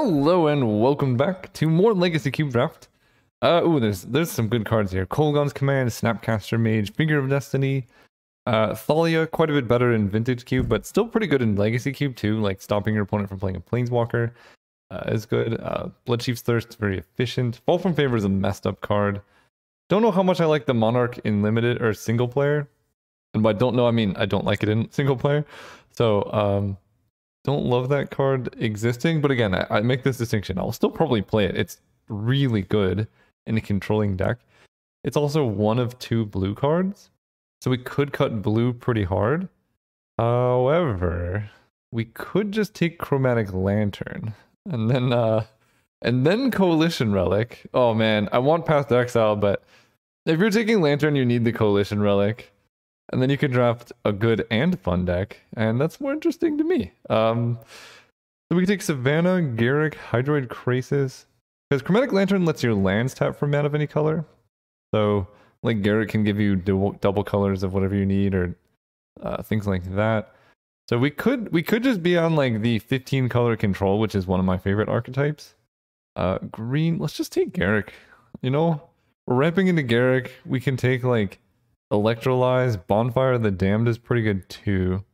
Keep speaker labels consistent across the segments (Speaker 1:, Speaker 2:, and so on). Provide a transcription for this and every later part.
Speaker 1: Hello and welcome back to more Legacy Cube Draft. There's some good cards here. Kolaghan's Command, Snapcaster Mage, Finger of Destiny, Thalia, quite a bit better in Vintage Cube, but still pretty good in Legacy Cube too, like stopping your opponent from playing a Planeswalker is good. Bloodchief's Thirst, very efficient. Fall from Favor is a messed up card. Don't know how much I like the Monarch in limited or single player. And by don't know, I mean I don't like it in single player. So, don't love that card existing, but again, I make this distinction. I'll still probably play it. It's really good in a controlling deck. It's also one of two blue cards, so we could cut blue pretty hard. However, we could just take Chromatic Lantern and then Coalition Relic. Oh man, I want Path to Exile, but if you're taking Lantern, you need the Coalition Relic. And then you can draft a good and fun deck, and that's more interesting to me. So we can take Savannah, Garruk, Hydroid Krasis. Because Chromatic Lantern lets your lands tap for mana of any color. So, like, Garruk can give you double colors of whatever you need, or things like that. So we could just be on, like, the 15 color control, which is one of my favorite archetypes. Green, let's just take Garruk. You know, we're ramping into Garruk. We can take, like, Electrolyze, Bonfire of the Damned is pretty good too.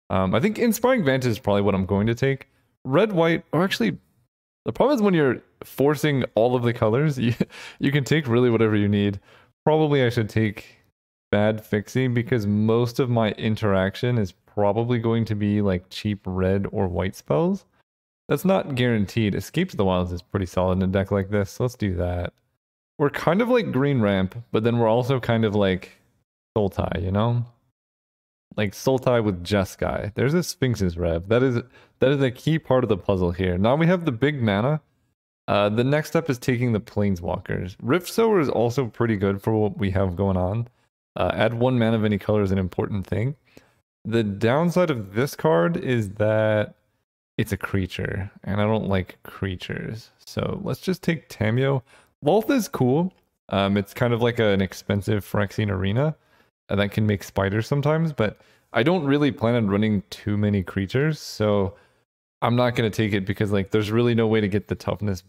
Speaker 1: I think Inspiring Vantage is probably what I'm going to take. Red, white, or actually, the problem is when you're forcing all of the colors, you can take really whatever you need. Probably I should take Bad Fixie because most of my interaction is probably going to be like cheap red or white spells. That's not guaranteed. Escape to the Wilds is pretty solid in a deck like this, so let's do that. We're kind of like green ramp, but then we're also kind of like Sultai, you know? Like Sultai with Jeskai. There's a Sphinx's Rev. That is a key part of the puzzle here. Now we have the big mana. The next step is taking the Planeswalkers. Rift Sower is also pretty good for what we have going on. Add 1 mana of any color is an important thing. The downside of this card is that it's a creature, and I don't like creatures. So let's just take Tameo. Lolth is cool. It's kind of like an expensive Phyrexian Arena. That can make spiders sometimes, but I don't really plan on running too many creatures, so I'm not going to take it because like there's really no way to get the toughness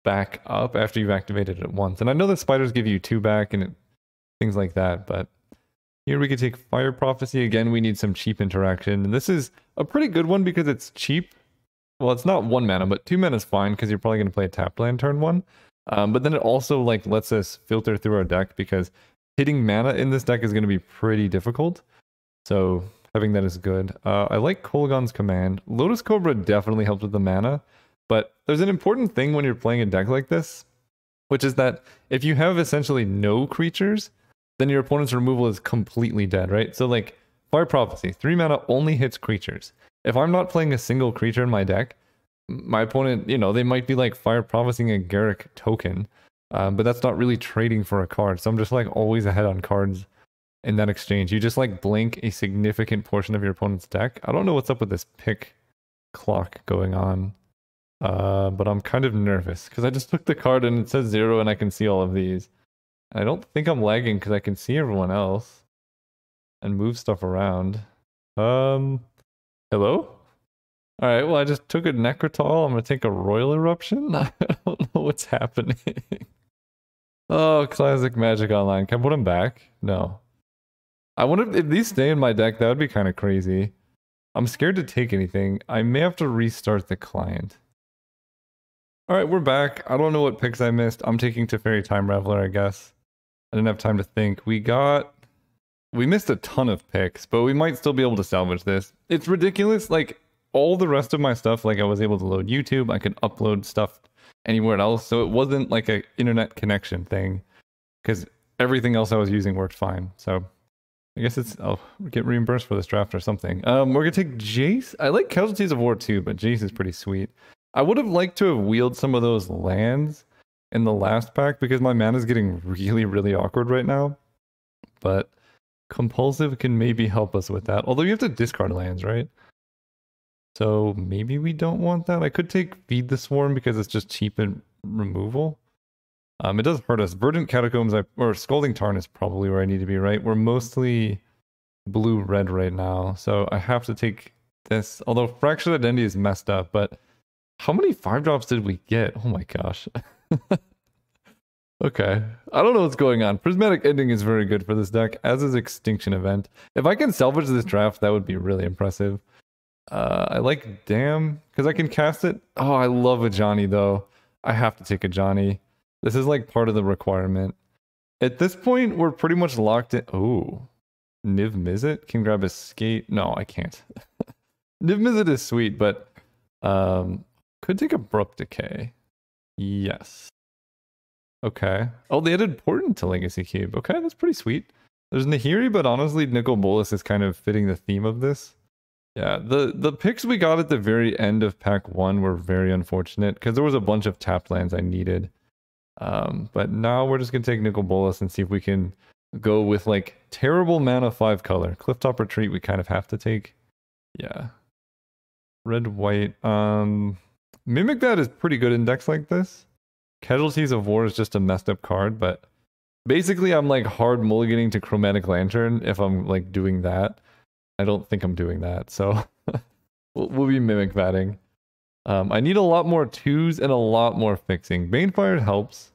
Speaker 1: back up after you've activated it once. And I know that spiders give you 2 back and things like that, but here we could take Fire Prophecy. Again, we need some cheap interaction, and this is a pretty good one because it's cheap. Well, it's not 1 mana, but 2 mana is fine because you're probably going to play a tapped land turn 1. But then it also like lets us filter through our deck because hitting mana in this deck is going to be pretty difficult. So having that is good. I like Kolaghan's Command. Lotus Cobra definitely helps with the mana. But there's an important thing when you're playing a deck like this, which is that if you have essentially no creatures, then your opponent's removal is completely dead, right? So like Fire Prophecy, 3 mana only hits creatures. If I'm not playing a single creature in my deck, my opponent, you know, they might be like Fire Prophecying a Garruk token. But that's not really trading for a card. So I'm just like always ahead on cards in that exchange. You just like blink a significant portion of your opponent's deck. I don't know what's up with this pick clock going on. But I'm kind of nervous because I just took the card and it says 0 and I can see all of these. I don't think I'm lagging because I can see everyone else and move stuff around. Hello? Alright, well I just took a Necrotol. I'm gonna take a Royal Eruption. I don't know what's happening. Oh, classic Magic Online. Can I put them back? No. I wonder if these stay in my deck. That would be kind of crazy. I'm scared to take anything. I may have to restart the client. Alright, we're back. I don't know what picks I missed. I'm taking Teferi Time Raveler, I guess. I didn't have time to think. We missed a ton of picks, but we might still be able to salvage this. It's ridiculous. Like, all the rest of my stuff, like I was able to load YouTube. I could upload stuff anywhere else, so it wasn't like an internet connection thing because everything else I was using worked fine. So I guess I'll get reimbursed for this draft or something. We're gonna take Jace. I like Casualties of War too, but Jace is pretty sweet. I would have liked to have wheeled some of those lands in the last pack because my mana is getting really, really awkward right now. But Compulsive can maybe help us with that. Although you have to discard lands, right? So maybe we don't want that. I could take Feed the Swarm because it's just cheap in removal. It does hurt us. Verdant Catacombs or Scalding Tarn is probably where I need to be, right? We're mostly blue-red right now, so I have to take this. Although Fractured Identity is messed up, but How many 5-drops did we get? Oh my gosh. Okay. I don't know what's going on. Prismatic Ending is very good for this deck, as is Extinction Event. If I can salvage this draft, that would be really impressive. I like Damn, because I can cast it. Oh, I love a Johnny, though. I have to take a Johnny. This is like part of the requirement. At this point, we're pretty much locked in. Oh. Niv Mizzet can grab a skate. No, I can't. Niv Mizzet is sweet, but could take Abrupt Decay. Yes. Okay. Oh, they added Portent to Legacy Cube. Okay, that's pretty sweet. There's Nahiri, but honestly, Nicol Bolas is kind of fitting the theme of this. Yeah, the picks we got at the very end of pack 1 were very unfortunate because there was a bunch of tapped lands I needed. But now we're just going to take Nicol Bolas and see if we can go with like terrible mana 5 color. Clifftop Retreat we kind of have to take. Yeah. Red, white. Mimic That is pretty good in decks like this. Casualties of War is just a messed up card, but basically I'm like hard mulliganing to Chromatic Lantern if I'm like doing that. I don't think I'm doing that, so we'll be Mimic Vatting. I need a lot more 2s and a lot more fixing. Banefire helps.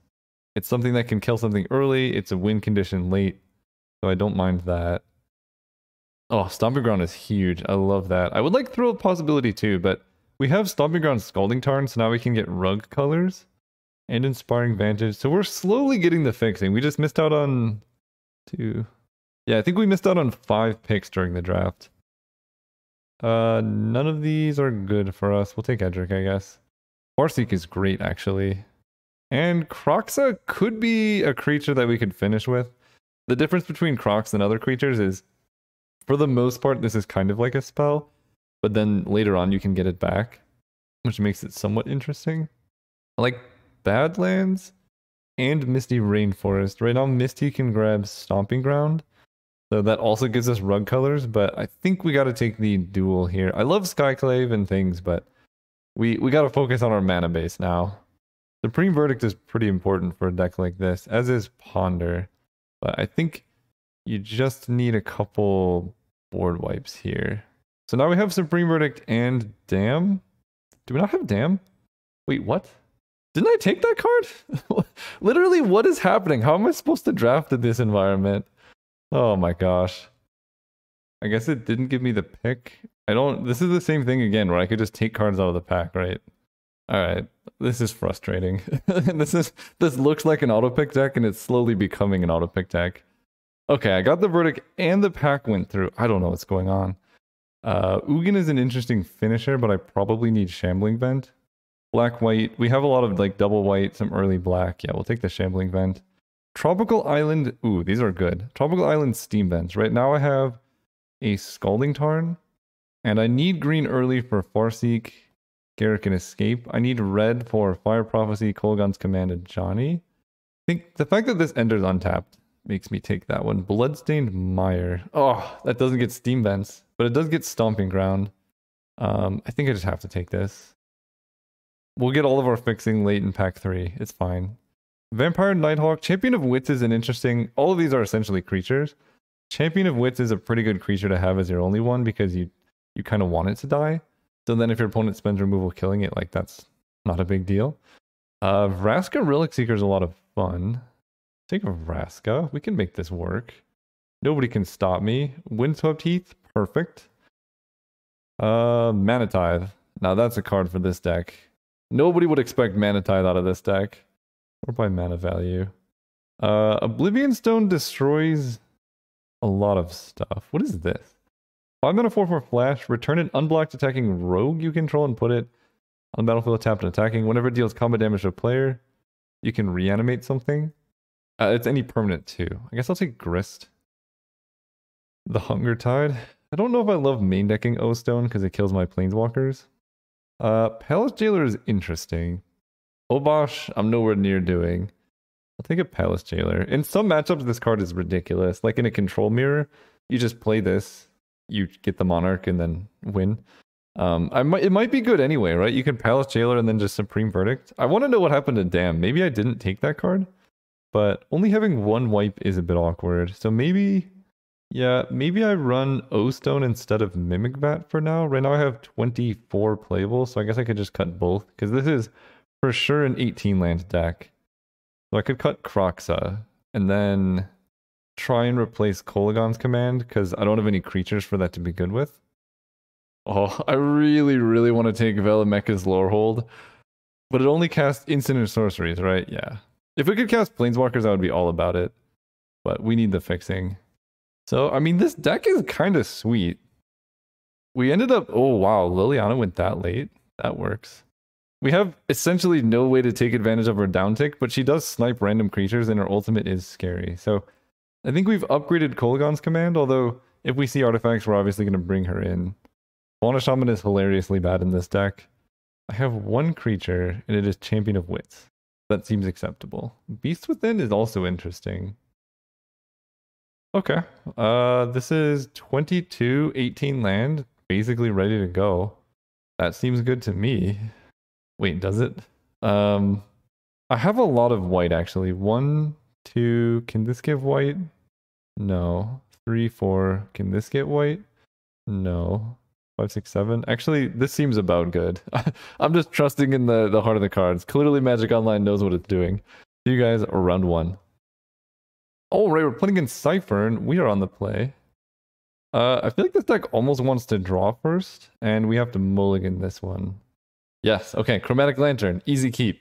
Speaker 1: It's something that can kill something early. It's a win condition late, so I don't mind that. Oh, Stomping Ground is huge. I love that. I would like Throw Possibility too, but we have Stomping Ground Scalding Tarn, so now we can get Rug colors and Inspiring Vantage. So we're slowly getting the fixing. We just missed out on 2. Yeah, I think we missed out on 5 picks during the draft. None of these are good for us. We'll take Edric, I guess. Farseek is great, actually. And Kroxa could be a creature that we could finish with. The difference between Crocs and other creatures is, for the most part, this is kind of like a spell, but then later on you can get it back, which makes it somewhat interesting. I like Badlands and Misty Rainforest. Right now, Misty can grab Stomping Ground, so that also gives us Rug colors, but I think we got to take the duel here. I love Skyclave and things, but we got to focus on our mana base now. Supreme Verdict is pretty important for a deck like this, as is Ponder, but I think you just need a couple board wipes here. So now we have Supreme Verdict and Damn. Do we not have Damn? Wait, what? Didn't I take that card? Literally, what is happening? How am I supposed to draft in this environment? Oh my gosh. I guess it didn't give me the pick. This is the same thing again, where I could just take cards out of the pack, right? Alright, this is frustrating. This looks like an auto-pick deck, and it's slowly becoming an auto-pick deck. Okay, I got the Verdict, and the pack went through. I don't know what's going on. Ugin is an interesting finisher, but I probably need Shambling Vent. Black, white. We have a lot of like double white, some early black. Yeah, we'll take the Shambling Vent. Tropical Island. Ooh, these are good. Tropical Island Steam Vents. Right now I have a Scalding Tarn, and I need green early for Farseek, Garrick, and Escape. I need red for Fire Prophecy, Kolaghan's Command, and Johnny. I think the fact that this enters untapped makes me take that one. Bloodstained Mire. Oh, that doesn't get Steam Vents, but it does get Stomping Ground. I think I just have to take this. We'll get all of our fixing late in pack 3. It's fine. Vampire Nighthawk. Champion of Wits is an interesting... All of these are essentially creatures. Champion of Wits is a pretty good creature to have as your only one because you kind of want it to die. So then if your opponent spends removal killing it, like that's not a big deal. Vraska Relic Seeker is a lot of fun. Take a Vraska. We can make this work. Nobody can stop me. Windswept Heath. Perfect. Mana Tithe. Now that's a card for this deck. Nobody would expect Mana Tithe out of this deck. Or by mana value. Oblivion Stone destroys a lot of stuff. What is this? 5 mana 4/4 flash. Return an unblocked attacking rogue you control and put it on the battlefield tapped and attacking. Whenever it deals combat damage to a player, you can reanimate something. It's any permanent too. I guess I'll take Grist. The Hunger Tide. I don't know if I love main decking O-Stone because it kills my planeswalkers. Palace Jailer is interesting. Obosh, I'm nowhere near doing. I'll take a Palace Jailer. In some matchups, this card is ridiculous. Like in a Control Mirror, you just play this, you get the Monarch, and then win. It might be good anyway, right? You can Palace Jailer and then just Supreme Verdict. I want to know what happened to Damn. Maybe I didn't take that card, but only having one wipe is a bit awkward. So maybe Yeah, maybe I run O-Stone instead of Mimic Bat for now. Right now I have 24 playable, so I guess I could just cut both, because this is for sure an 18 land deck. So I could cut Kroxa, and then try and replace Kolagon's command, because I don't have any creatures for that to be good with. Oh, I really, really want to take Velameka's Lorehold, but it only casts instant and sorceries, right? Yeah. If we could cast Planeswalkers, I would be all about it, but we need the fixing. So, I mean, this deck is kind of sweet. We ended up, oh wow, Liliana went that late. That works. We have essentially no way to take advantage of her down tick, but she does snipe random creatures and her ultimate is scary. So I think we've upgraded Kolagon's command, although if we see artifacts, we're obviously going to bring her in. Fauna Shaman is hilariously bad in this deck. I have one creature, and it is Champion of Wits. That seems acceptable. Beast Within is also interesting. Okay. This is 22, 18 land, basically ready to go. That seems good to me. Wait, does it? I have a lot of white actually. 1, 2, can this give white? No. 3, 4, can this get white? No. 5, 6, 7. Actually, this seems about good. I'm just trusting in the heart of the cards. Clearly Magic Online knows what it's doing. See you guys round 1. Oh, right, we're playing against Cypher, and we are on the play. I feel like this deck almost wants to draw first, and we have to mulligan this one. Yes, okay, Chromatic Lantern, easy keep.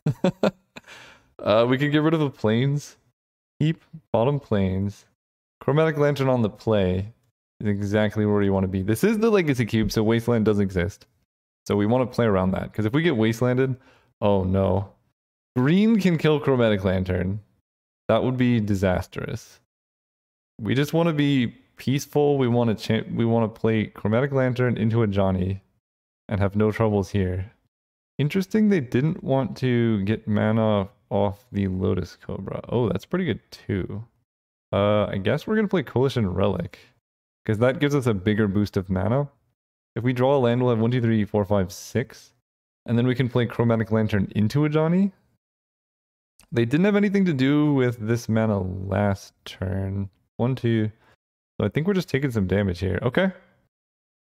Speaker 1: We can get rid of the planes. Keep bottom planes. Chromatic Lantern on the play is exactly where you want to be. This is the Legacy Cube, so Wasteland does exist. So we want to play around that, because if we get Wastelanded, oh no. Green can kill Chromatic Lantern. That would be disastrous. We just want to be peaceful. We want to play Chromatic Lantern into a Johnny and have no troubles here. Interesting, they didn't want to get mana off the Lotus Cobra. Oh, that's pretty good too. I guess we're gonna play Coalition Relic, because that gives us a bigger boost of mana. If we draw a land, we'll have 1, 2, 3, 4, 5, 6. And then we can play Chromatic Lantern into a Johnny. They didn't have anything to do with this mana last turn. 1, 2. So I think we're just taking some damage here. Okay. I'm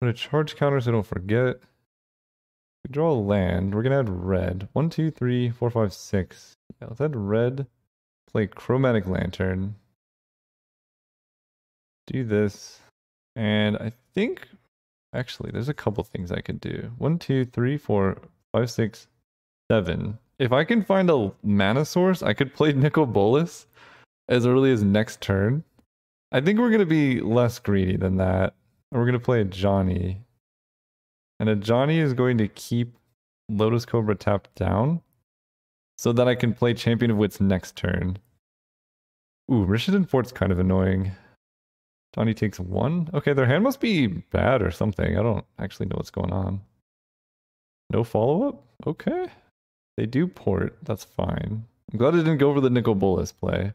Speaker 1: gonna charge counter so I don't forget. We draw a land. We're gonna add red. 1, 2, 3, 4, 5, 6. Yeah, let's add red. Play Chromatic Lantern. Do this. And I think actually there's a couple things I could do. 1, 2, 3, 4, 5, 6, 7. If I can find a mana source, I could play Nicol Bolas as early as next turn. I think we're gonna be less greedy than that. We're gonna play a Johnny. And a Johnny is going to keep Lotus Cobra tapped down so that I can play Champion of Wits next turn. Ooh, Rishadan Fort's kind of annoying. Johnny takes 1. Okay, their hand must be bad or something. I don't actually know what's going on. No follow-up? Okay. They do port. That's fine. I'm glad I didn't go over the Nicol Bolas play.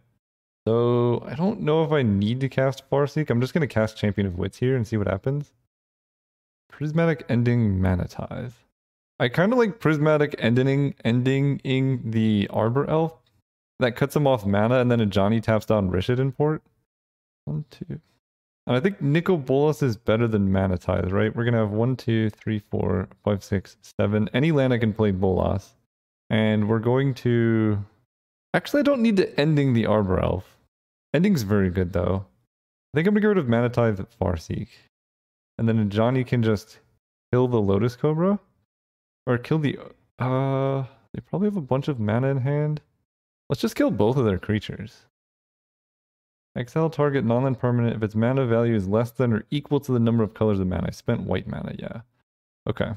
Speaker 1: So, I don't know if I need to cast Farseek. I'm just going to cast Champion of Wits here and see what happens. Prismatic Ending Mana Tithe. I kind of like Prismatic ending the Arbor Elf. That cuts him off mana, and then a Johnny taps down Rishadan Port. 1, 2. And I think Nicol Bolas is better than Mana Tithe, right? We're going to have 1, 2, 3, 4, 5, 6, 7. Any land I can play Bolas. And we're going to... Actually, I don't need to ending the Arbor Elf. Ending's very good, though. I think I'm going to get rid of Mana Tithe at Farseek. And then Johnny can just kill the Lotus Cobra. Or kill the... They probably have a bunch of mana in hand. Let's just kill both of their creatures. Exile target non-land permanent if its mana value is less than or equal to the number of colors of mana. I spent white mana, yeah. Okay.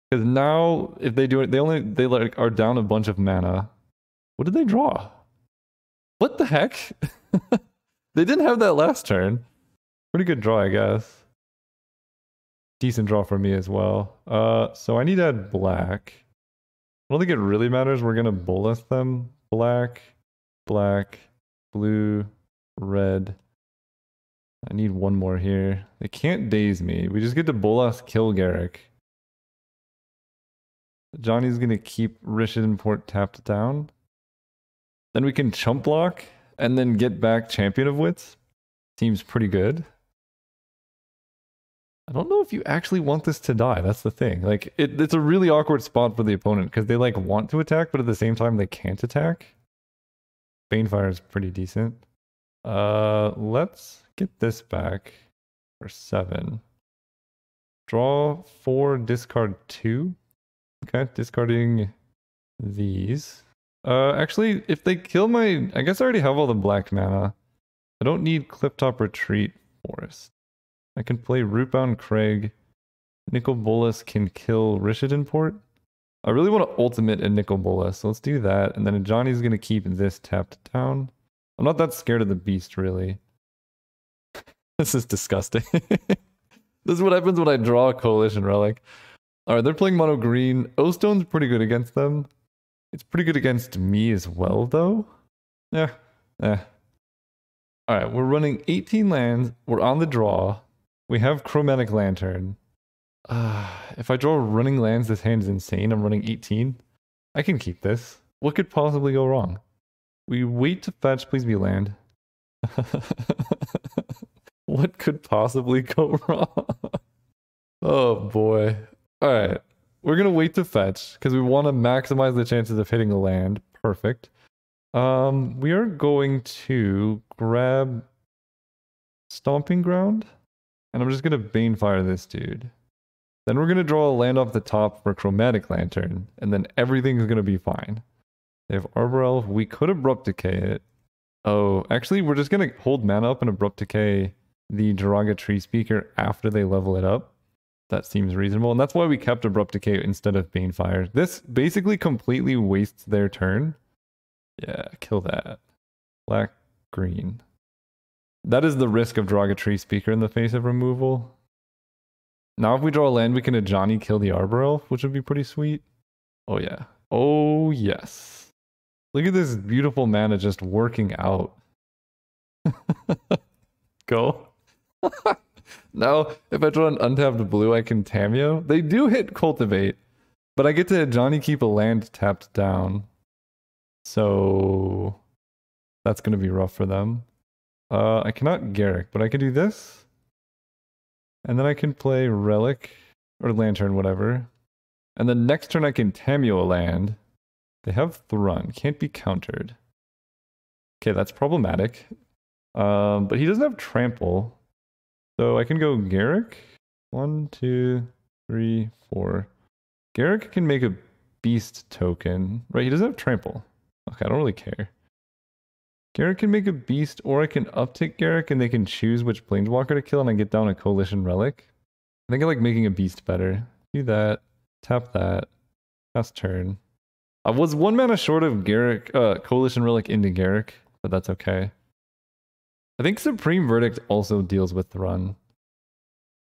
Speaker 1: Because now, if they do it, they like are down a bunch of mana. What did they draw? What the heck? They didn't have that last turn. Pretty good draw, I guess. Decent draw for me as well. So I need to add black. I don't think it really matters. We're gonna Bolas them. Black, black, blue, red. I need one more here. They can't daze me. We just get to Bolas kill Garruk. Johnny's gonna keep Rishadan Port tapped down. Then we can chump block and then get back Champion of Wits. Seems pretty good. I don't know if you actually want this to die. That's the thing. Like, it's a really awkward spot for the opponent because they like want to attack, but at the same time they can't attack. Banefire is pretty decent. Let's get this back for 7. Draw 4, discard 2. Okay, discarding these. Actually, if they kill my... I guess I already have all the black mana. I don't need Clifftop Retreat Forest. I can play Rootbound Craig. Nicol Bolas can kill Rishadan Port. I really want to ultimate a Nicol Bolas, so let's do that. And then Johnny's going to keep this tapped down. I'm not that scared of the beast, really. This is disgusting. This is what happens when I draw a Coalition Relic. Alright, they're playing mono green. O-Stone's pretty good against them. It's pretty good against me as well, though. Yeah. Alright, we're running 18 lands. We're on the draw. We have Chromatic Lantern. If I draw running lands, this hand is insane. I'm running 18. I can keep this. What could possibly go wrong? We wait to fetch. Please be land. What could possibly go wrong? Oh boy. Alright. We're gonna wait to fetch because we want to maximize the chances of hitting a land. Perfect. We are going to grab Stomping Ground. And I'm just gonna Banefire this dude. Then we're gonna draw a land off the top for Chromatic Lantern, and then everything's gonna be fine. They have Arbor Elf. We could Abrupt Decay it. Oh, actually, we're just gonna hold mana up and Abrupt Decay the Jiraga Tree Speaker after they level it up. That seems reasonable, and that's why we kept Abrupt Decay instead of Banefire. This basically completely wastes their turn. Yeah, kill that. Black, green. That is the risk of Jiraga Tree Speaker in the face of removal. Now if we draw a land, we can Ajani kill the Arbor Elf, which would be pretty sweet. Oh yeah. Oh yes. Look at this beautiful mana just working out. Go. Now, if I draw an untapped blue, I can Tameo. They do hit Cultivate, but I get to Ajani keep a land tapped down. So that's going to be rough for them. I cannot Garrick, but I can do this. And then I can play Relic or Lantern, whatever. And then next turn I can Tameo a land. They have Thrun, can't be countered. Okay, that's problematic. But he doesn't have Trample. So I can go Garrick. 1, 2, 3, 4. Garrick can make a beast token. Right, he doesn't have Trample. Okay, I don't really care. Garrick can make a beast, or I can uptick Garrick and they can choose which Planeswalker to kill and I get down a Coalition Relic. I think I like making a beast better. Do that. Tap that. Pass turn. I was 1 mana short of Garrick, Coalition Relic into Garrick, but that's okay. I think Supreme Verdict also deals with Thrun.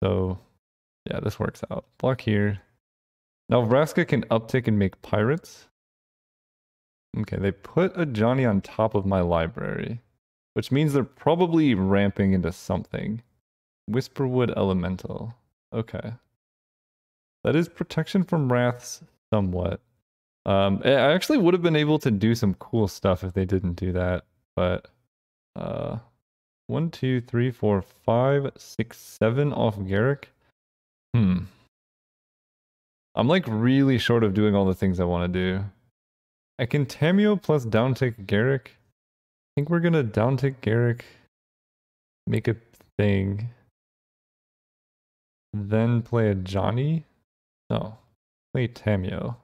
Speaker 1: So, yeah, this works out. Block here. Now Vraska can uptick and make Pirates. Okay, they put a Johnny on top of my library, which means they're probably ramping into something. Whisperwood Elemental. Okay. That is protection from wraths somewhat. I actually would have been able to do some cool stuff if they didn't do that, but 1, 2, 3, 4, 5, 6, 7 off Garrick. I'm like really short of doing all the things I want to do. I can Tameo plus downtick Garrick. I think we're gonna downtick Garrick, make a thing, then play a Johnny. No, play Tameo.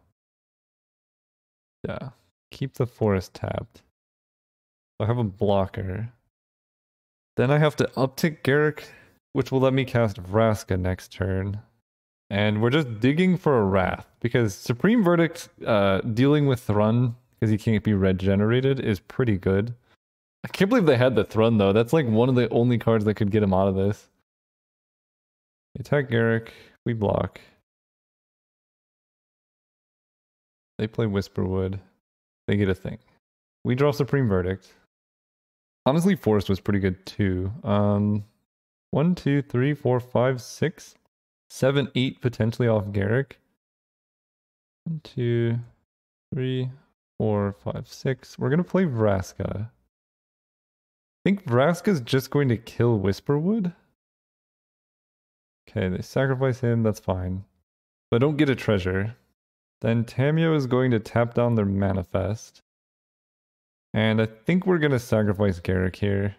Speaker 1: Yeah, keep the forest tapped. I have a blocker. Then I have to uptick Garrick, which will let me cast Vraska next turn. And we're just digging for a Wrath, because Supreme Verdict dealing with Thrun, because he can't be regenerated, is pretty good. I can't believe they had the Thrun, though. That's like one of the only cards that could get him out of this. Attack Garrick, we block. They play Whisperwood. They get a thing. We draw Supreme Verdict. Honestly, Forest was pretty good too. 1, 2, 3, 4, 5, 6, 7, 8 potentially off Garrick. 1, 2, 3, 4, 5, 6. We're gonna play Vraska. think Vraska's just going to kill Whisperwood. Okay, they sacrifice him, that's fine. But don't get a treasure. Then Tamio is going to tap down their manifest. And I think we're going to sacrifice Garruk here.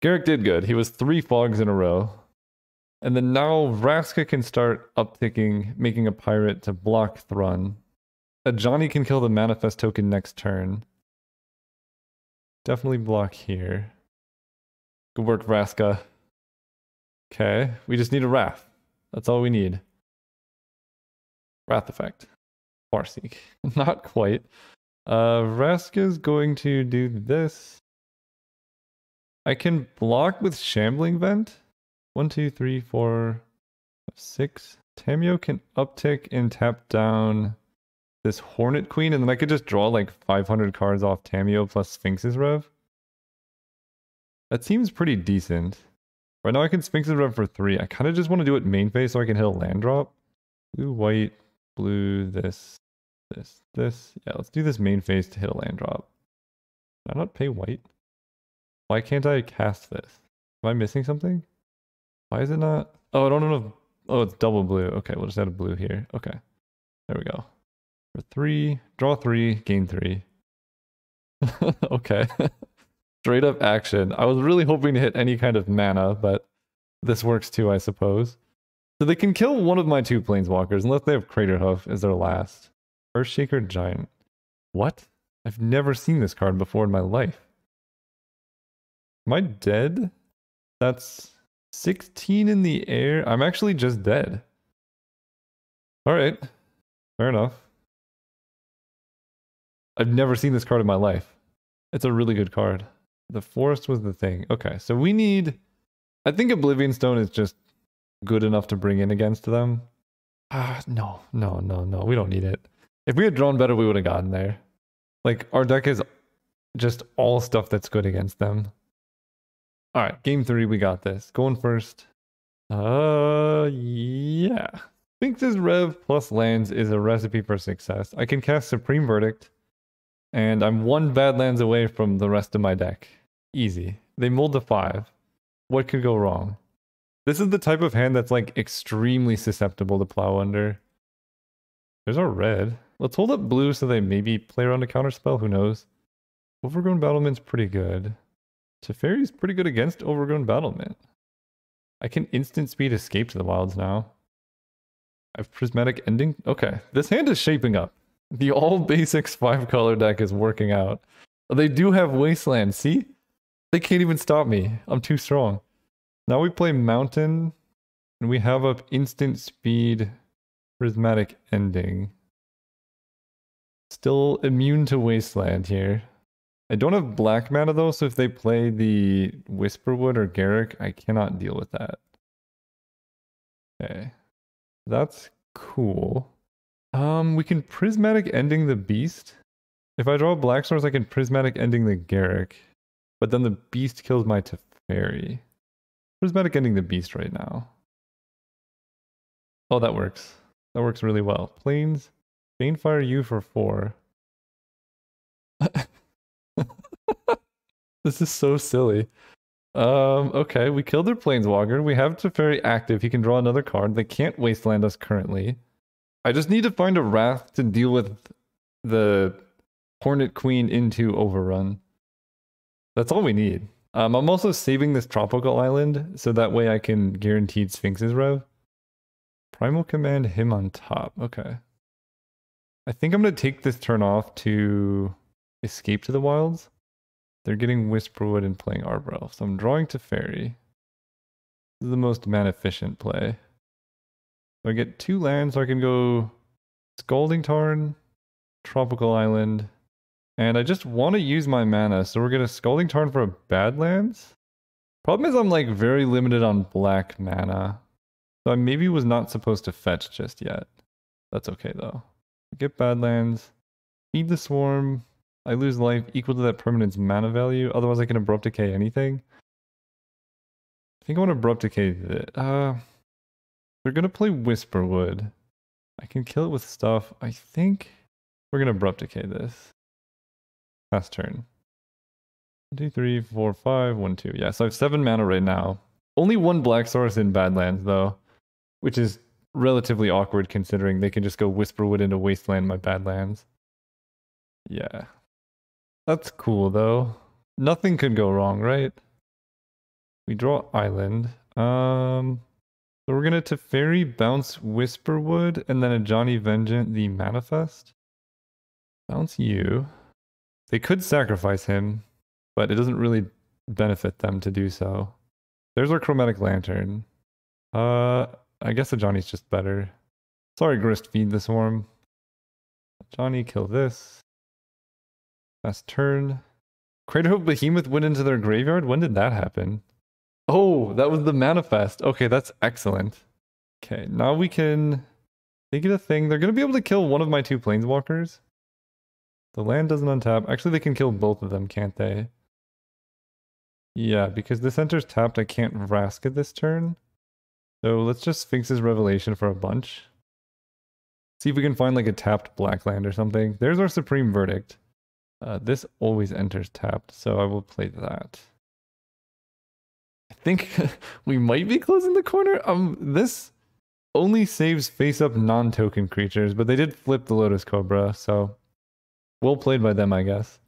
Speaker 1: Garruk did good. He was 3 fogs in a row. And then now Vraska can start upticking, making a pirate to block Thrun. Ajani can kill the manifest token next turn. Definitely block here. Good work, Vraska. Okay, we just need a Wrath. That's all we need. Wrath effect. Farseek. Not quite. Vraska's going to do this. I can block with Shambling Vent. 1, 2, 3, 4, 6. Tamio can uptick and tap down this Hornet Queen, and then I could just draw like 500 cards off Tamio plus Sphinx's Rev. That seems pretty decent. Right now I can Sphinx's Rev for 3. I kind of just want to do it main phase so I can hit a land drop. Blue, white, blue, this. Yeah, let's do this main phase to hit a land drop. Did I not pay white? Why can't I cast this? Am I missing something? Why is it not? Oh, I don't know. Oh, it's double blue. Okay, we'll just add a blue here. Okay. There we go. For 3, draw 3, gain 3. Okay. Straight up action. I was really hoping to hit any kind of mana, but this works too, I suppose. So they can kill one of my 2 Planeswalkers unless they have Craterhoof as their last. Earthshaker Giant. What? I've never seen this card before in my life. Am I dead? That's 16 in the air. I'm actually just dead. Alright. Fair enough. I've never seen this card in my life. It's a really good card. The forest was the thing. Okay, so we need... I think Oblivion Stone is just good enough to bring in against them. No. We don't need it. If we had drawn better, we would have gotten there. Like, our deck is just all stuff that's good against them. Alright, game 3, we got this. Going first. Yeah. Sphinx's Rev plus lands is a recipe for success. I can cast Supreme Verdict, and I'm 1 bad lands away from the rest of my deck. Easy. They mulled to 5. What could go wrong? This is the type of hand that's like extremely susceptible to Plow Under. There's our red. Let's hold up blue so they maybe play around a counterspell. Who knows? Overgrown Battlement's pretty good. Teferi's pretty good against Overgrown Battlement. I can instant speed Escape to the Wilds now. I have Prismatic Ending. Okay, this hand is shaping up. The all basics 5-color deck is working out. They do have Wasteland, see? They can't even stop me. I'm too strong. Now we play Mountain, and we have up instant speed, Prismatic Ending. Still immune to Wasteland here. I don't have black mana though, so if they play the Whisperwood or Garruk, I cannot deal with that. Okay. That's cool. We can Prismatic Ending the Beast. If I draw Black Stars, I can Prismatic Ending the Garruk. But then the Beast kills my Teferi. Prismatic Ending the Beast right now. Oh, that works. That works really well. Plains, Banefire you for 4. This is so silly. Okay, we killed their Planeswalker. We have Teferi active. He can draw another card. They can't Wasteland us currently. I just need to find a Wrath to deal with the Hornet Queen into Overrun. That's all we need. I'm also saving this Tropical Island, so that way I can guaranteed Sphinx's Rev. Primal Command him on top. Okay. I think I'm going to take this turn off to Escape to the Wilds. They're getting Whisperwood and playing Arbor Elf. So I'm drawing Teferi. This is the most mana efficient play. So I get 2 lands, so I can go Scalding Tarn, Tropical Island, and I just want to use my mana, so we're going to Scalding Tarn for a Badlands. Problem is I'm like very limited on black mana, so I maybe was not supposed to fetch just yet. That's okay though. Get Badlands, feed the Swarm, I lose life equal to that permanent's mana value, otherwise I can Abrupt Decay anything. I think I want to Abrupt Decay it. They're going to play Whisperwood. I can kill it with stuff. I think we're going to Abrupt Decay this. Last turn. 1, 2, 3, 4, 5, 1, 2. Yeah, so I have 7 mana right now. Only one black source in Badlands though, which is relatively awkward considering they can just go Whisperwood into Wasteland my Badlands. Yeah. That's cool though. Nothing could go wrong, right? We draw Island. So we're gonna Teferi bounce Whisperwood and then a Johnny Vengeant the Manifest. Bounce you. They could sacrifice him, but it doesn't really benefit them to do so. There's our Chromatic Lantern. I guess the Johnny's just better. Sorry, Grist, feed the Swarm. Johnny, kill this. Last turn. Craterhoof Behemoth went into their graveyard? When did that happen? Oh, that was the Manifest. Okay, that's excellent. Okay, now we can make it a thing. They're going to be able to kill one of my 2 Planeswalkers. The land doesn't untap. Actually, they can kill both of them, can't they? Yeah, because this enters tapped, I can't Vraska it this turn. So let's just Sphinx's Revelation for a bunch. See if we can find like a tapped black land or something. There's our Supreme Verdict. This always enters tapped, so I will play that. I think we might be closing the corner. This only saves face-up non-token creatures, but they did flip the Lotus Cobra, so well played by them, I guess.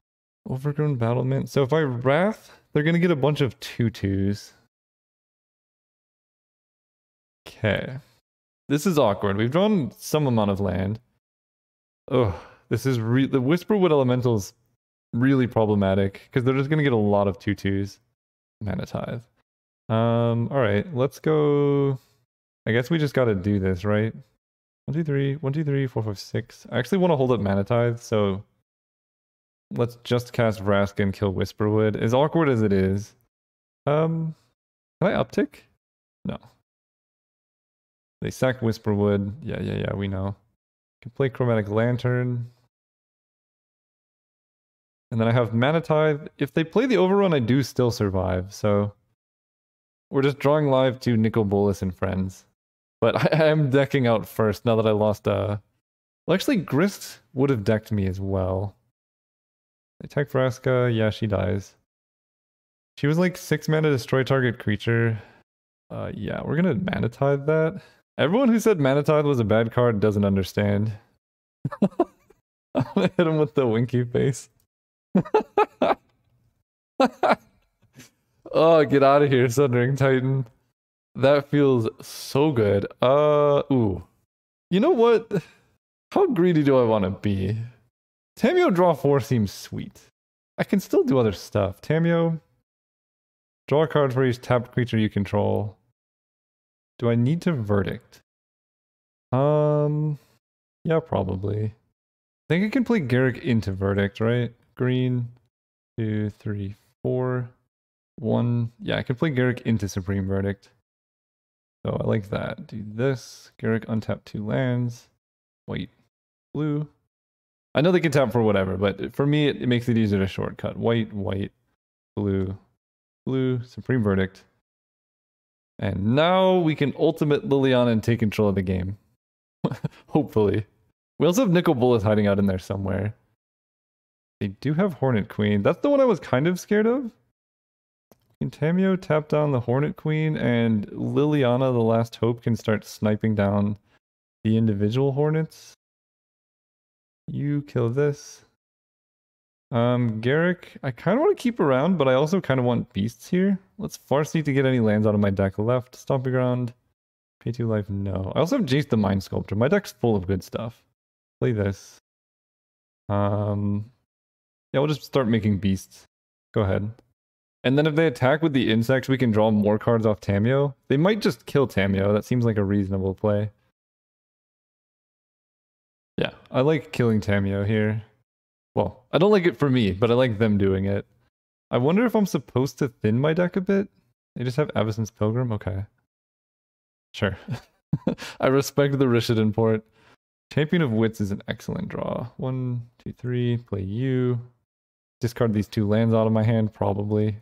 Speaker 1: Overgrown Battlement. So if I Wrath, they're gonna get a bunch of 2/2s. Okay. This is awkward. We've drawn some amount of land. Ugh. This is the Whisperwood Elemental's really problematic because they're just gonna get a lot of 2/2s. Mana Tithe. Alright, let's go. I guess we just gotta do this, right? 1, 2, 3, 1, 2, 3, 4, 5, 6. I actually want to hold up Mana Tithe, so let's just cast Vraska and kill Whisperwood. As awkward as it is. Can I uptick? No. They sack Whisperwood. Yeah, we know. Can play Chromatic Lantern. And then I have Mana Tithe. If they play the Overrun, I do still survive, so we're just drawing live to Nicol Bolas and friends. But I am decking out first now that I lost well, actually, Grist would have decked me as well. Attack Vraska, yeah, she dies. She was like 6 mana destroy target creature. Yeah, we're gonna Mana Tithe that. Everyone who said Mana Tithe was a bad card doesn't understand. I'm gonna hit him with the winky face. Oh, get out of here, Sundering Titan. That feels so good. Ooh. You know what? How greedy do I want to be? Tamiyo draw 4 seems sweet. I can still do other stuff. Tamiyo, draw a card for each tapped creature you control. Do I need to Verdict? Yeah, probably. I think I can play Garrick into Verdict, right? Green, 2, 3, 4, 1. Yeah, I can play Garrick into Supreme Verdict. So I like that. Do this. Garrick untap 2 lands. White, blue. I know they can tap for whatever, but for me, it makes it easier to shortcut. White, white, blue, blue, Supreme Verdict. And now we can ultimate Liliana and take control of the game. Hopefully. We also have Nicol Bolas hiding out in there somewhere. They do have Hornet Queen. That's the one I was kind of scared of. Can Tamiyo tap down the Hornet Queen and Liliana, the Last Hope, can start sniping down the individual Hornets? You kill this. Garrick, I kind of want to keep around, but I also kind of want beasts here. Let's Farseek to get any lands out of my deck left. Stomping Ground. Pay 2 life, no. I also have Jace the Mind Sculptor. My deck's full of good stuff. Play this. Yeah, we'll just start making beasts. Go ahead. And then if they attack with the insects, we can draw more cards off Tamiyo. They might just kill Tamiyo. That seems like a reasonable play. Yeah, I like killing Tamiyo here. Well, I don't like it for me, but I like them doing it. I wonder if I'm supposed to thin my deck a bit? They just have Avacyn's Pilgrim? Okay. Sure. I respect the Rishadan port. Champion of Wits is an excellent draw. 1, 2, 3, play you. Discard these 2 lands out of my hand, probably.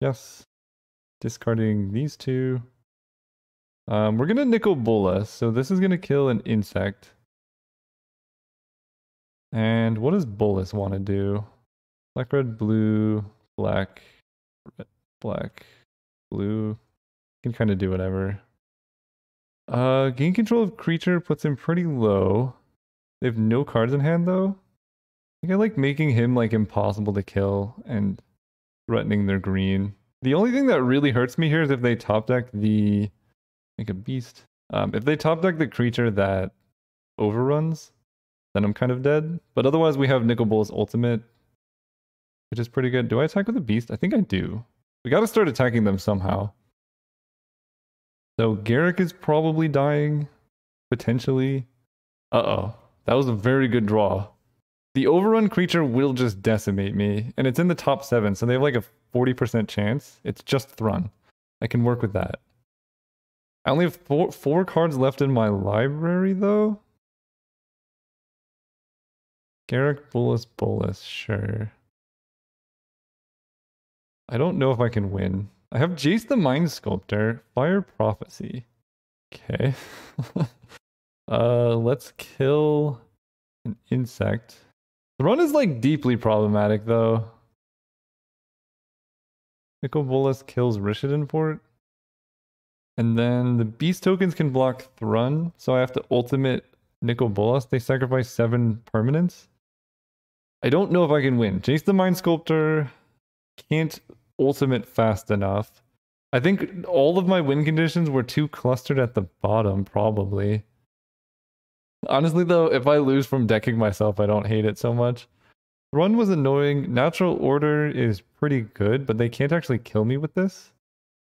Speaker 1: Yes. Discarding these 2. We're gonna Nicol Bolas, so this is gonna kill an insect. And what does Bolas want to do? Black, red, blue, black, red, black, blue. Can kind of do whatever. Gain control of creature puts him pretty low. They have no cards in hand though. I think I like making him like impossible to kill and threatening their green. The only thing that really hurts me here is if they top deck the make a beast. If they top deck the creature that overruns, then I'm kind of dead. But otherwise we have Nicol Bolas ultimate, which is pretty good. Do I attack with a beast? I think I do. We gotta start attacking them somehow. So Garrick is probably dying, potentially. Uh-oh. That was a very good draw. The overrun creature will just decimate me, and it's in the top 7, so they have like a 40% chance. It's just Thrun. I can work with that. I only have four cards left in my library, though. Garrick, Bolas, sure. I don't know if I can win. I have Jace the Mind Sculptor, Fire Prophecy. Okay. Let's kill an insect. The run is like deeply problematic though. Nicol Bolas kills Rishadan Fort. And then the beast tokens can block Thrun, so I have to ultimate Nicol Bolas. They sacrifice 7 permanents. I don't know if I can win. Jace the Mind Sculptor can't ultimate fast enough. I think all of my win conditions were too clustered at the bottom, probably. Honestly though, if I lose from decking myself, I don't hate it so much. Run was annoying. Natural Order is pretty good, but they can't actually kill me with this.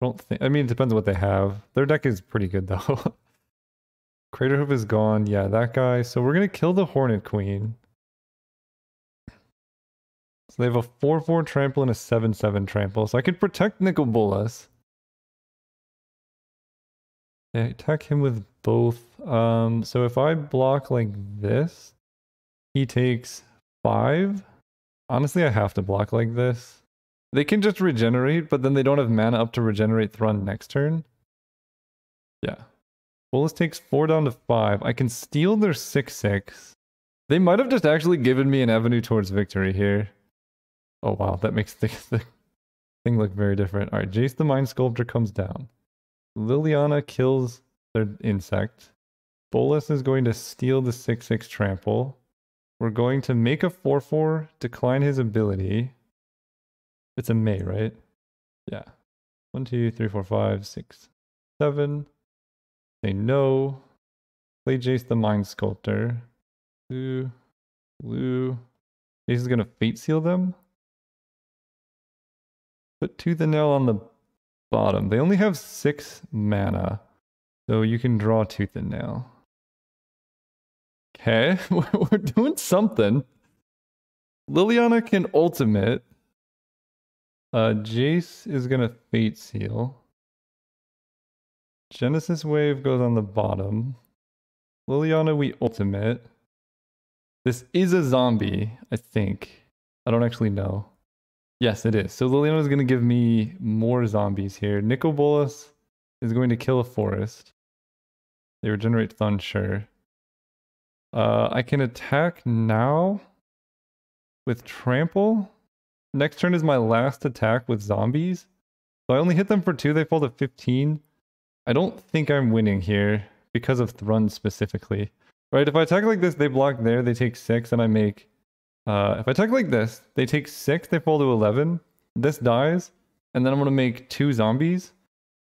Speaker 1: I don't think. I mean, it depends on what they have. Their deck is pretty good though. Craterhoof is gone. Yeah, that guy. So we're gonna kill the Hornet Queen. So they have a 4/4 trample and a 7/7 trample. So I could protect Nicol Bolas. Yeah, attack him with both. So if I block like this, he takes 5. Honestly, I have to block like this. They can just regenerate, but then they don't have mana up to regenerate Thrun next turn. Yeah. Bolas takes 4 down to 5. I can steal their 6/6. They might have just actually given me an avenue towards victory here. Oh wow, that makes the thing look very different. Alright, Jace the Mind Sculptor comes down. Liliana kills their insect. Bolas is going to steal the 6/6 trample. We're going to make a 4/4, decline his ability. It's a May, right? Yeah. 1, 2, 3, 4, 5, 6, 7. Say no. Play Jace the Mind Sculptor. Blue. Jace is going to Fate Seal them. Put Tooth and Nail on the bottom. They only have 6 mana. So you can draw Tooth and Nail. Okay, we're doing something. Liliana can ultimate. Jace is gonna Fate Seal. Genesis Wave goes on the bottom. Liliana, we ultimate. This is a zombie, I think. I don't actually know. Yes, it is. So Liliana is gonna give me more zombies here. Nicol Bolas is going to kill a forest. They regenerate Thun, sure. I can attack now with Trample. Next turn is my last attack with zombies. So I only hit them for 2, they fall to 15. I don't think I'm winning here because of Thrun specifically. Right, if I attack like this, they block there, they take 6, and I make... if I attack like this, they take 6, they fall to 11. This dies, and then I'm going to make 2 zombies.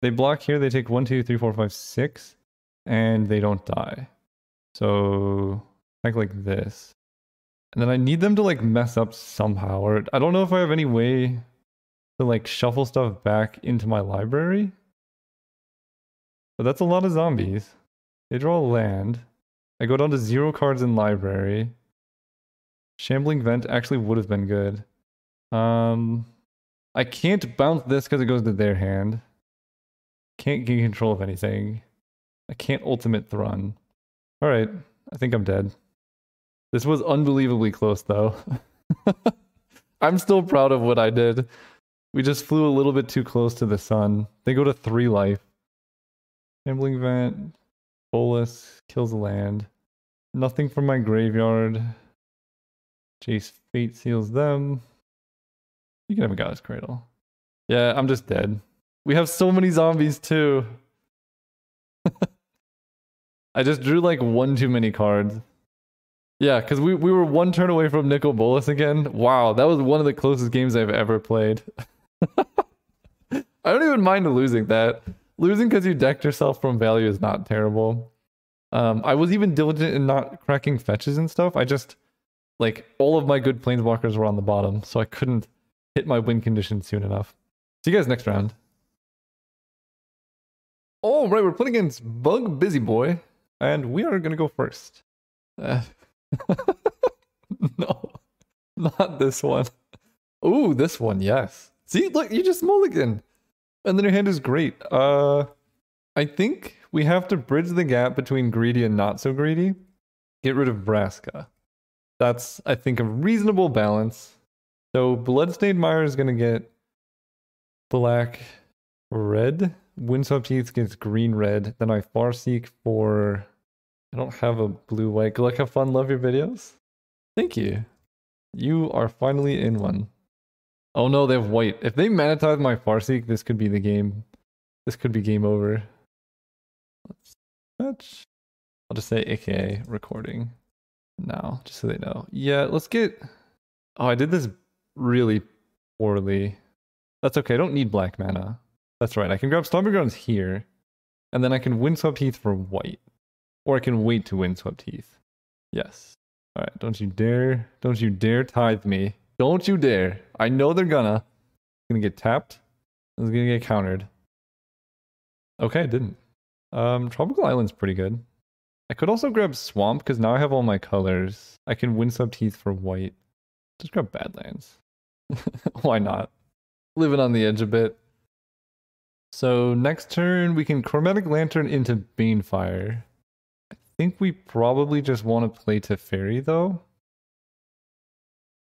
Speaker 1: They block here, they take 1, 2, 3, 4, 5, 6, and they don't die. So, attack like this. And then I need them to like mess up somehow, or I don't know if I have any way to like shuffle stuff back into my library. But that's a lot of zombies. They draw a land. I go down to 0 cards in library. Shambling Vent actually would have been good. I can't bounce this because it goes to their hand. Can't gain control of anything. I can't ultimate Thrun. Alright, I think I'm dead. This was unbelievably close though. I'm still proud of what I did. We just flew a little bit too close to the sun. They go to 3 life. Shambling Vent. Bolas kills land. Nothing from my graveyard. Jace Fate Seals them. You can have a God's Cradle. Yeah, I'm just dead. We have so many zombies too. I just drew like one too many cards. Yeah, because we were one turn away from Nicol Bolas again. Wow, that was one of the closest games I've ever played. I don't even mind losing that. Losing because you decked yourself from value is not terrible. I was even diligent in not cracking fetches and stuff. I just, like, all of my good Planeswalkers were on the bottom, so I couldn't hit my win condition soon enough. See you guys next round. Oh, right, we're playing against Bug Busy Boy, and we are going to go first. No, not this one. Ooh, this one, yes. See, look, you just mulligan. And then your hand is great. I think we have to bridge the gap between greedy and not so greedy. Get rid of Vraska. That's, I think, a reasonable balance. So Bloodstained Mire is going to get black, red. Windswept Heath gets green, red. Then I Farseek for... I don't have a blue-white. Good luck, have fun, love your videos. Thank you. You are finally in one. Oh no, they have white. If they monetize my Farseek, this could be the game. This could be game over. Let's fetch. I'll just say AKA recording now, just so they know. Yeah, let's get... Oh, I did this really poorly. That's okay, I don't need black mana. That's right, I can grab Stomping Grounds here, and then I can Windswept Heath for white. Or I can wait to Windswept Heath. Yes. Alright, don't you dare tithe me. Don't you dare. I know they're gonna. Gonna get tapped. It's gonna get countered. Okay, it didn't. Tropical Island's pretty good. I could also grab Swamp, because now I have all my colors. I can Windswept Heath for white. Just grab Badlands. Why not? Living on the edge a bit. So next turn, we can Chromatic Lantern into Banefire. I think we probably just want to play Teferi, though.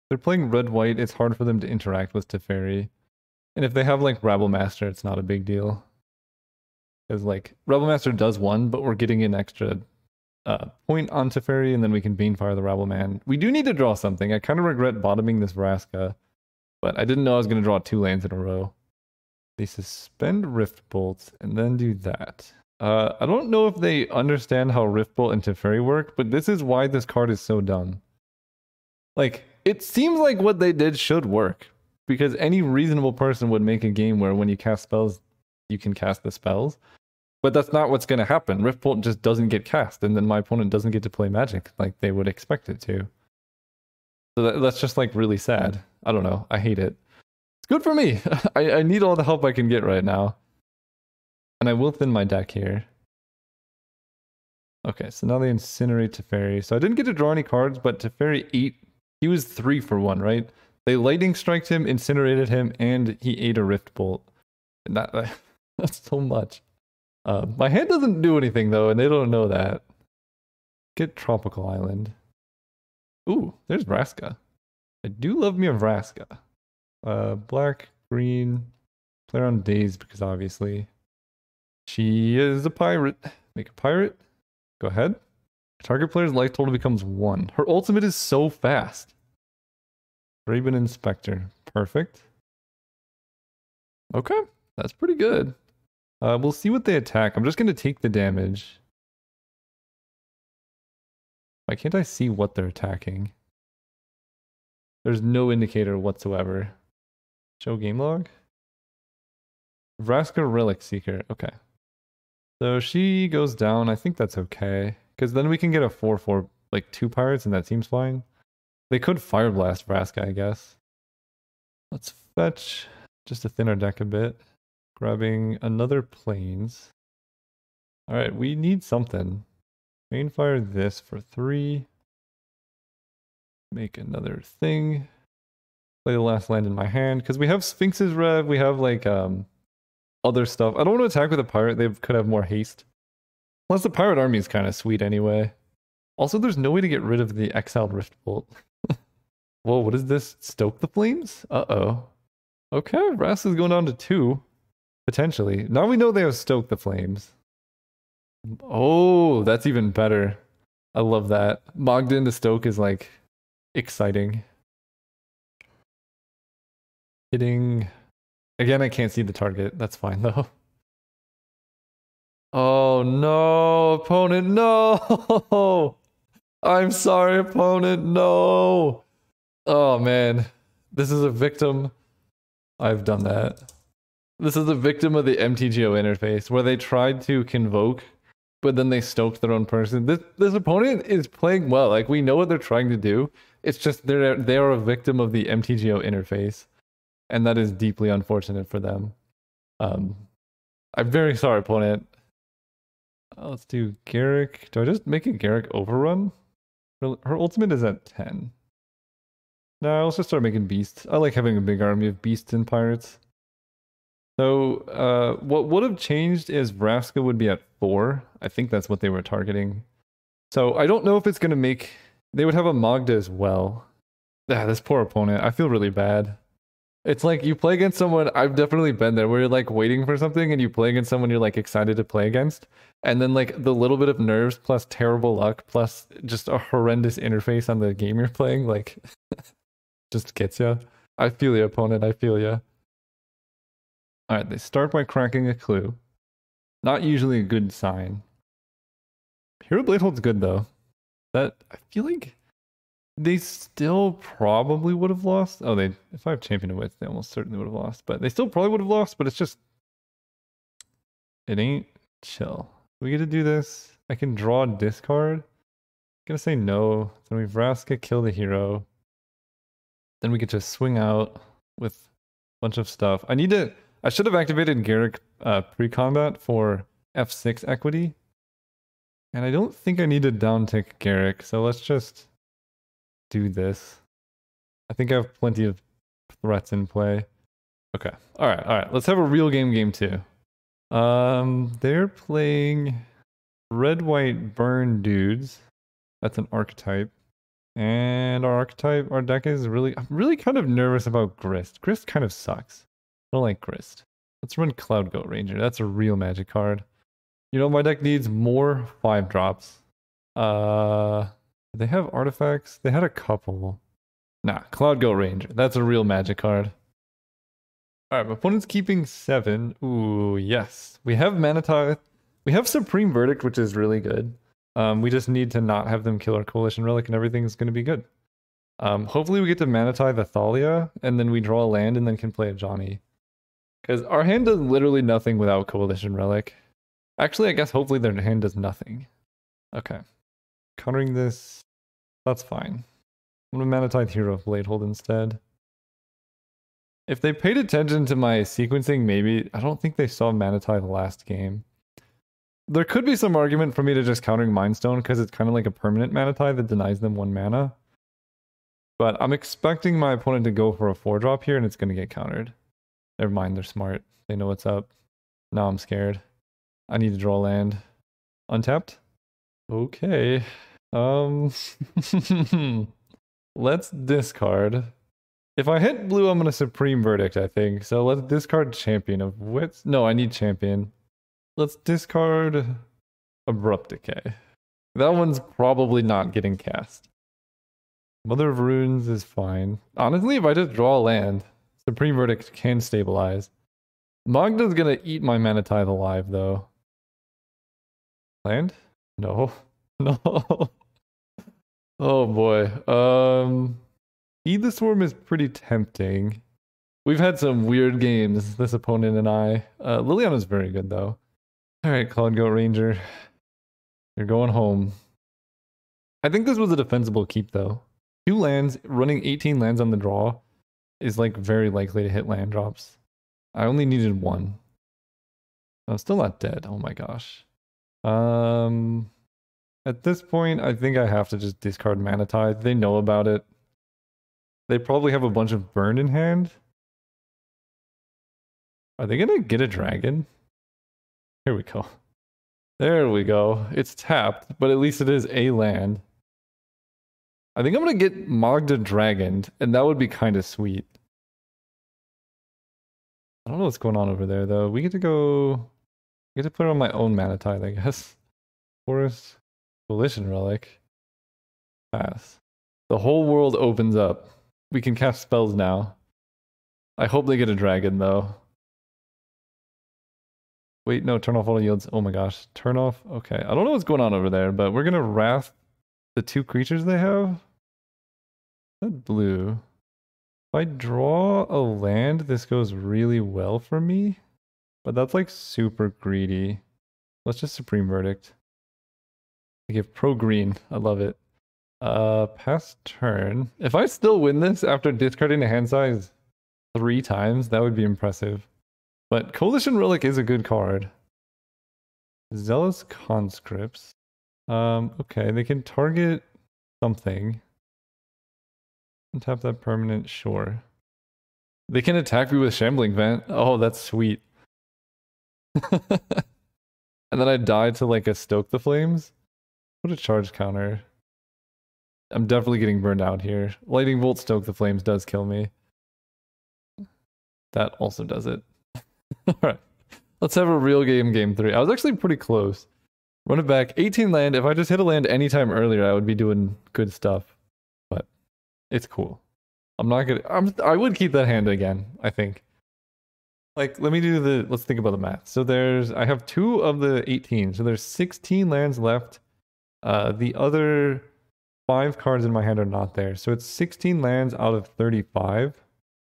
Speaker 1: They're playing red-white, it's hard for them to interact with Teferi. And if they have, like, Rabble Master, it's not a big deal. Because, like, Rabble Master does one, but we're getting an extra point on Teferi, and then we can Banefire the Rabble Man. We do need to draw something. I kind of regret bottoming this Vraska, but I didn't know I was going to draw 2 lands in a row. They suspend Riftbolt, and then do that. I don't know if they understand how Riftbolt and Teferi work, but this is why this card is so dumb. Like, it seems like what they did should work, because any reasonable person would make a game where when you cast spells, you can cast the spells. But that's not what's going to happen. Riftbolt just doesn't get cast, and then my opponent doesn't get to play Magic like they would expect it to. So that's just, like, really sad. I don't know. I hate it. It's good for me. I need all the help I can get right now. And I will thin my deck here. Okay, so now they incinerate Teferi. So I didn't get to draw any cards, but Teferi ate... He was 3 for 1, right? They lightning striked him, incinerated him, and he ate a Rift Bolt. And that's so much. My hand doesn't do anything, though, and they don't know that. Get Tropical Island. Ooh, there's Vraska. I do love me a Vraska. Black, green, play around Daze, because obviously she is a pirate. Make a pirate. Go ahead. Target player's life total becomes 1. Her ultimate is so fast. Raven Inspector. Perfect. Okay, that's pretty good. We'll see what they attack. I'm just going to take the damage. Why can't I see what they're attacking? There's no indicator whatsoever. Show game log? Vraska Relic Seeker. Okay. So she goes down. I think that's okay. Because then we can get a 4/4, like 2 pirates, and that seems fine. They could Fire Blast Vraska, I guess. Let's fetch just to thin our deck a bit. Grabbing another Plains. Alright, we need something. Banefire this for 3. Make another thing. Play the last land in my hand. Because we have Sphinx's Rev, we have like other stuff. I don't want to attack with a pirate, they could have more haste. Plus the pirate army is kind of sweet anyway. Also, there's no way to get rid of the exiled Riftbolt. Whoa, what is this? Stoke the Flames? Uh-oh. Okay, Ras is going down to 2. Potentially. Now we know they have Stoke the Flames. Oh, that's even better. I love that. Mogden to Stoke is like exciting. Hitting. Again, I can't see the target. That's fine though. Oh no, opponent, no! I'm sorry, opponent, no! Oh man, this is a victim. I've done that. This is a victim of the MTGO interface where they tried to convoke, but then they stoked their own person. This opponent is playing well. Like, we know what they're trying to do. It's just they are a victim of the MTGO interface, and that is deeply unfortunate for them. I'm very sorry, opponent. Let's do Garrick. Do I just make a Garrick overrun? Her ultimate is at 10. No, let's just start making beasts. I like having a big army of beasts and pirates. So, what would have changed is Vraska would be at 4. I think that's what they were targeting. So, I don't know if it's going to make... They would have a Magda as well. Ah, this poor opponent. I feel really bad. It's like you play against someone, I've definitely been there, where you're like waiting for something and you play against someone you're like excited to play against. And then like the little bit of nerves plus terrible luck plus just a horrendous interface on the game you're playing, like just gets you. I feel you, opponent. I feel you. Alright, they start by cracking a clue. Not usually a good sign. Hero Blade holds good though. That, I feel like they still probably would have lost. Oh, if I have Champion of Wits, they almost certainly would have lost. But they still probably would have lost, but it's just... It ain't chill. We get to do this. I can draw a discard. I'm gonna say no. Then we Vraska, kill the hero. Then we get to swing out with a bunch of stuff. I should have activated Garrick pre-combat for F6 equity. And I don't think I need to downtick Garrick, so let's just do this. I think I have plenty of threats in play. Okay. Alright. Let's have a real game 2. They're playing red-white burn dudes. That's an archetype. And our deck is I'm really kind of nervous about Grist. Grist kind of sucks. I don't like Grist. Let's run Cloud Goat Ranger. That's a real magic card. You know, my deck needs more 5-drops. They have artifacts? They had a couple. Nah, Cloud Goat Ranger. That's a real magic card. Alright, my opponent's keeping 7. Ooh, yes. We have Mana Tithe. We have Supreme Verdict, which is really good. We just need to not have them kill our Coalition Relic and everything's going to be good. Hopefully we get to Mana Tithe Thalia, and then we draw a land and then can play a Johnny. Because our hand does literally nothing without Coalition Relic. Actually, I guess hopefully their hand does nothing. Okay. Countering this, that's fine. I'm going to Mana Tithe Hero of Bladehold instead. If they paid attention to my sequencing, maybe... I don't think they saw Mana Tithe last game. There could be some argument for me to just countering Mind Stone because it's kind of like a permanent Mana Tithe that denies them 1 mana. But I'm expecting my opponent to go for a 4-drop here and it's going to get countered. Never mind, they're smart. They know what's up. Now I'm scared. I need to draw land. Untapped? Okay. Let's discard. If I hit blue, I'm going to Supreme Verdict, I think. So let's discard Champion of Wits. No, I need Champion. Let's discard Abrupt Decay. That one's probably not getting cast. Mother of Runes is fine. Honestly, if I just draw a land, Supreme Verdict can stabilize. Magda's gonna eat my Mana Tithe alive, though. Land? No. No. Oh boy. Feed the Swarm is pretty tempting. We've had some weird games, this opponent and I. Liliana's very good, though. Alright, Cloud Goat Ranger. You're going home. I think this was a defensible keep, though. 2 lands, running 18 lands on the draw is like very likely to hit land drops. I only needed 1. I'm still not dead. Oh my gosh. At this point, I think I have to just discard Mana Tithe. They know about it. They probably have a bunch of burn in hand. Are they gonna get a dragon? Here we go. There we go. It's tapped, but at least it is a land. I think I'm gonna get Magda Dragoned, and that would be kind of sweet. I don't know what's going on over there, though. We get to put it on my own Mana Tithe, I guess. Forest, Coalition Relic. Pass. The whole world opens up. We can cast spells now. I hope they get a dragon though. Wait, no, turn off all yields. Oh my gosh. Turn off. Okay. I don't know what's going on over there, but we're gonna wrath the 2 creatures they have. That blue. If I draw a land, this goes really well for me. But that's like super greedy. Let's just Supreme Verdict. I give pro green. I love it. Pass turn. If I still win this after discarding a hand size 3 times, that would be impressive. But Coalition Relic is a good card. Zealous Conscripts. Okay, they can target something. Untap that permanent, sure. They can attack me with Shambling Vent. Oh, that's sweet. And then I die to like a Stoke the Flames. Put a charge counter. I'm definitely getting burned out here. Lightning Bolt Stoke the Flames does kill me. That also does it. Alright. Let's have a real game 3. I was actually pretty close. Run it back. 18 land. If I just hit a land anytime earlier, I would be doing good stuff. But it's cool. I'm not gonna... I would keep that hand again, I think. Like, let's think about the math. So I have 2 of the 18. So there's 16 lands left. The other 5 cards in my hand are not there. So it's 16 lands out of 35.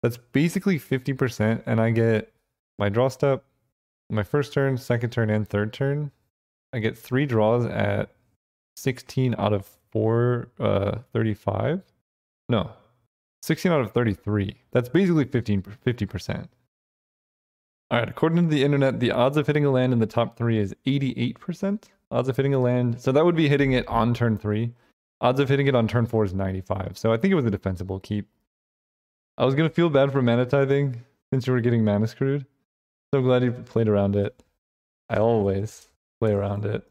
Speaker 1: That's basically 50%. And I get my draw step, my first turn, second turn, and third turn. I get 3 draws at 16 out of 35. No, 16 out of 33. That's basically 50%. All right, according to the internet, the odds of hitting a land in the top 3 is 88%. Odds of hitting a land, so that would be hitting it on turn 3. Odds of hitting it on turn 4 is 95. So I think it was a defensible keep. I was going to feel bad for mana tithing since you were getting mana screwed. So glad you played around it. I always play around it.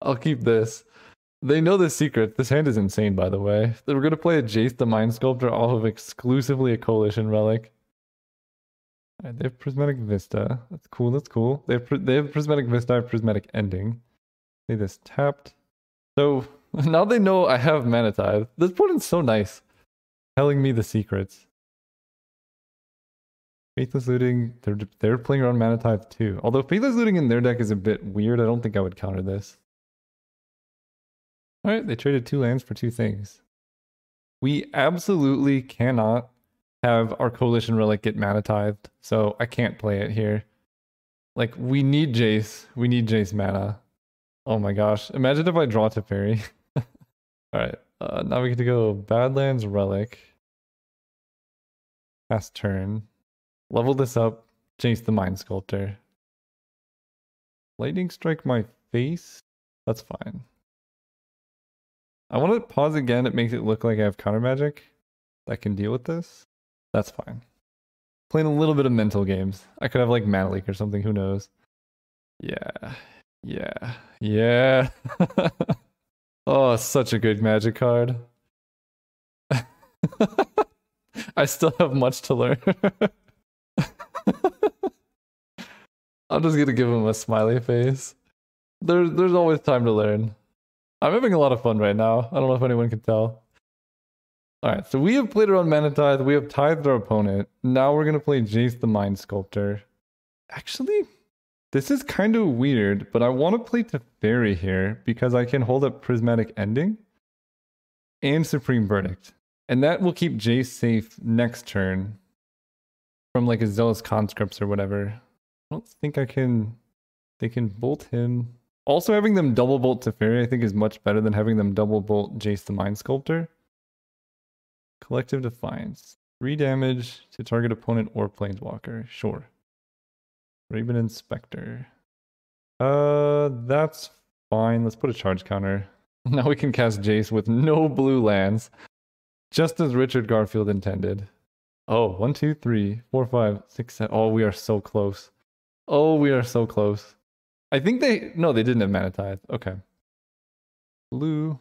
Speaker 1: I'll keep this. They know the secret. This hand is insane, by the way. We're going to play a Jace the Mind Sculptor off of exclusively a Coalition Relic. All right, they have Prismatic Vista. That's cool. That's cool. They have Prismatic Vista. I have Prismatic Ending. Play this tapped. So now they know I have Mana Tithe. This opponent's so nice, telling me the secrets. Faithless Looting. They're playing around Mana Tithe too. Although Faithless Looting in their deck is a bit weird, I don't think I would counter this. All right, they traded 2 lands for 2 things. We absolutely cannot have our Coalition Relic get Mana Tithed, so I can't play it here. Like, we need Jace. We need Jace mana. Oh my gosh. Imagine if I draw Teferi. Alright, now we get to go Badlands Relic. Pass turn. Level this up. Jace the Mind Sculptor. Lightning Strike my face? That's fine. I want to pause again. It makes it look like I have counter magic that can deal with this. That's fine. Playing a little bit of mental games. I could have like Mana Leak or something, who knows. Yeah. Oh, such a good magic card. I still have much to learn. I'm just gonna give him a smiley face. There's always time to learn. I'm having a lot of fun right now. I don't know if anyone can tell. Alright, so we have played around Mana Tithe. We have tithed our opponent. Now we're going to play Jace the Mind Sculptor. Actually, this is kind of weird, but I want to play Teferi here because I can hold up Prismatic Ending and Supreme Verdict. And that will keep Jace safe next turn from like a Zealous Conscripts or whatever. I don't think I can... They can bolt him. Also having them double bolt Teferi I think is much better than having them double bolt Jace the Mind Sculptor. Collective Defiance. 3 damage to target opponent or planeswalker. Sure. Raven Inspector. That's fine. Let's put a charge counter. Now we can cast Jace with no blue lands. Just as Richard Garfield intended. Oh, 1, 2, 3, 4, 5, 6, 7. Oh, we are so close. Oh, we are so close. I think no, they didn't have Mana Tithe. Okay. Blue.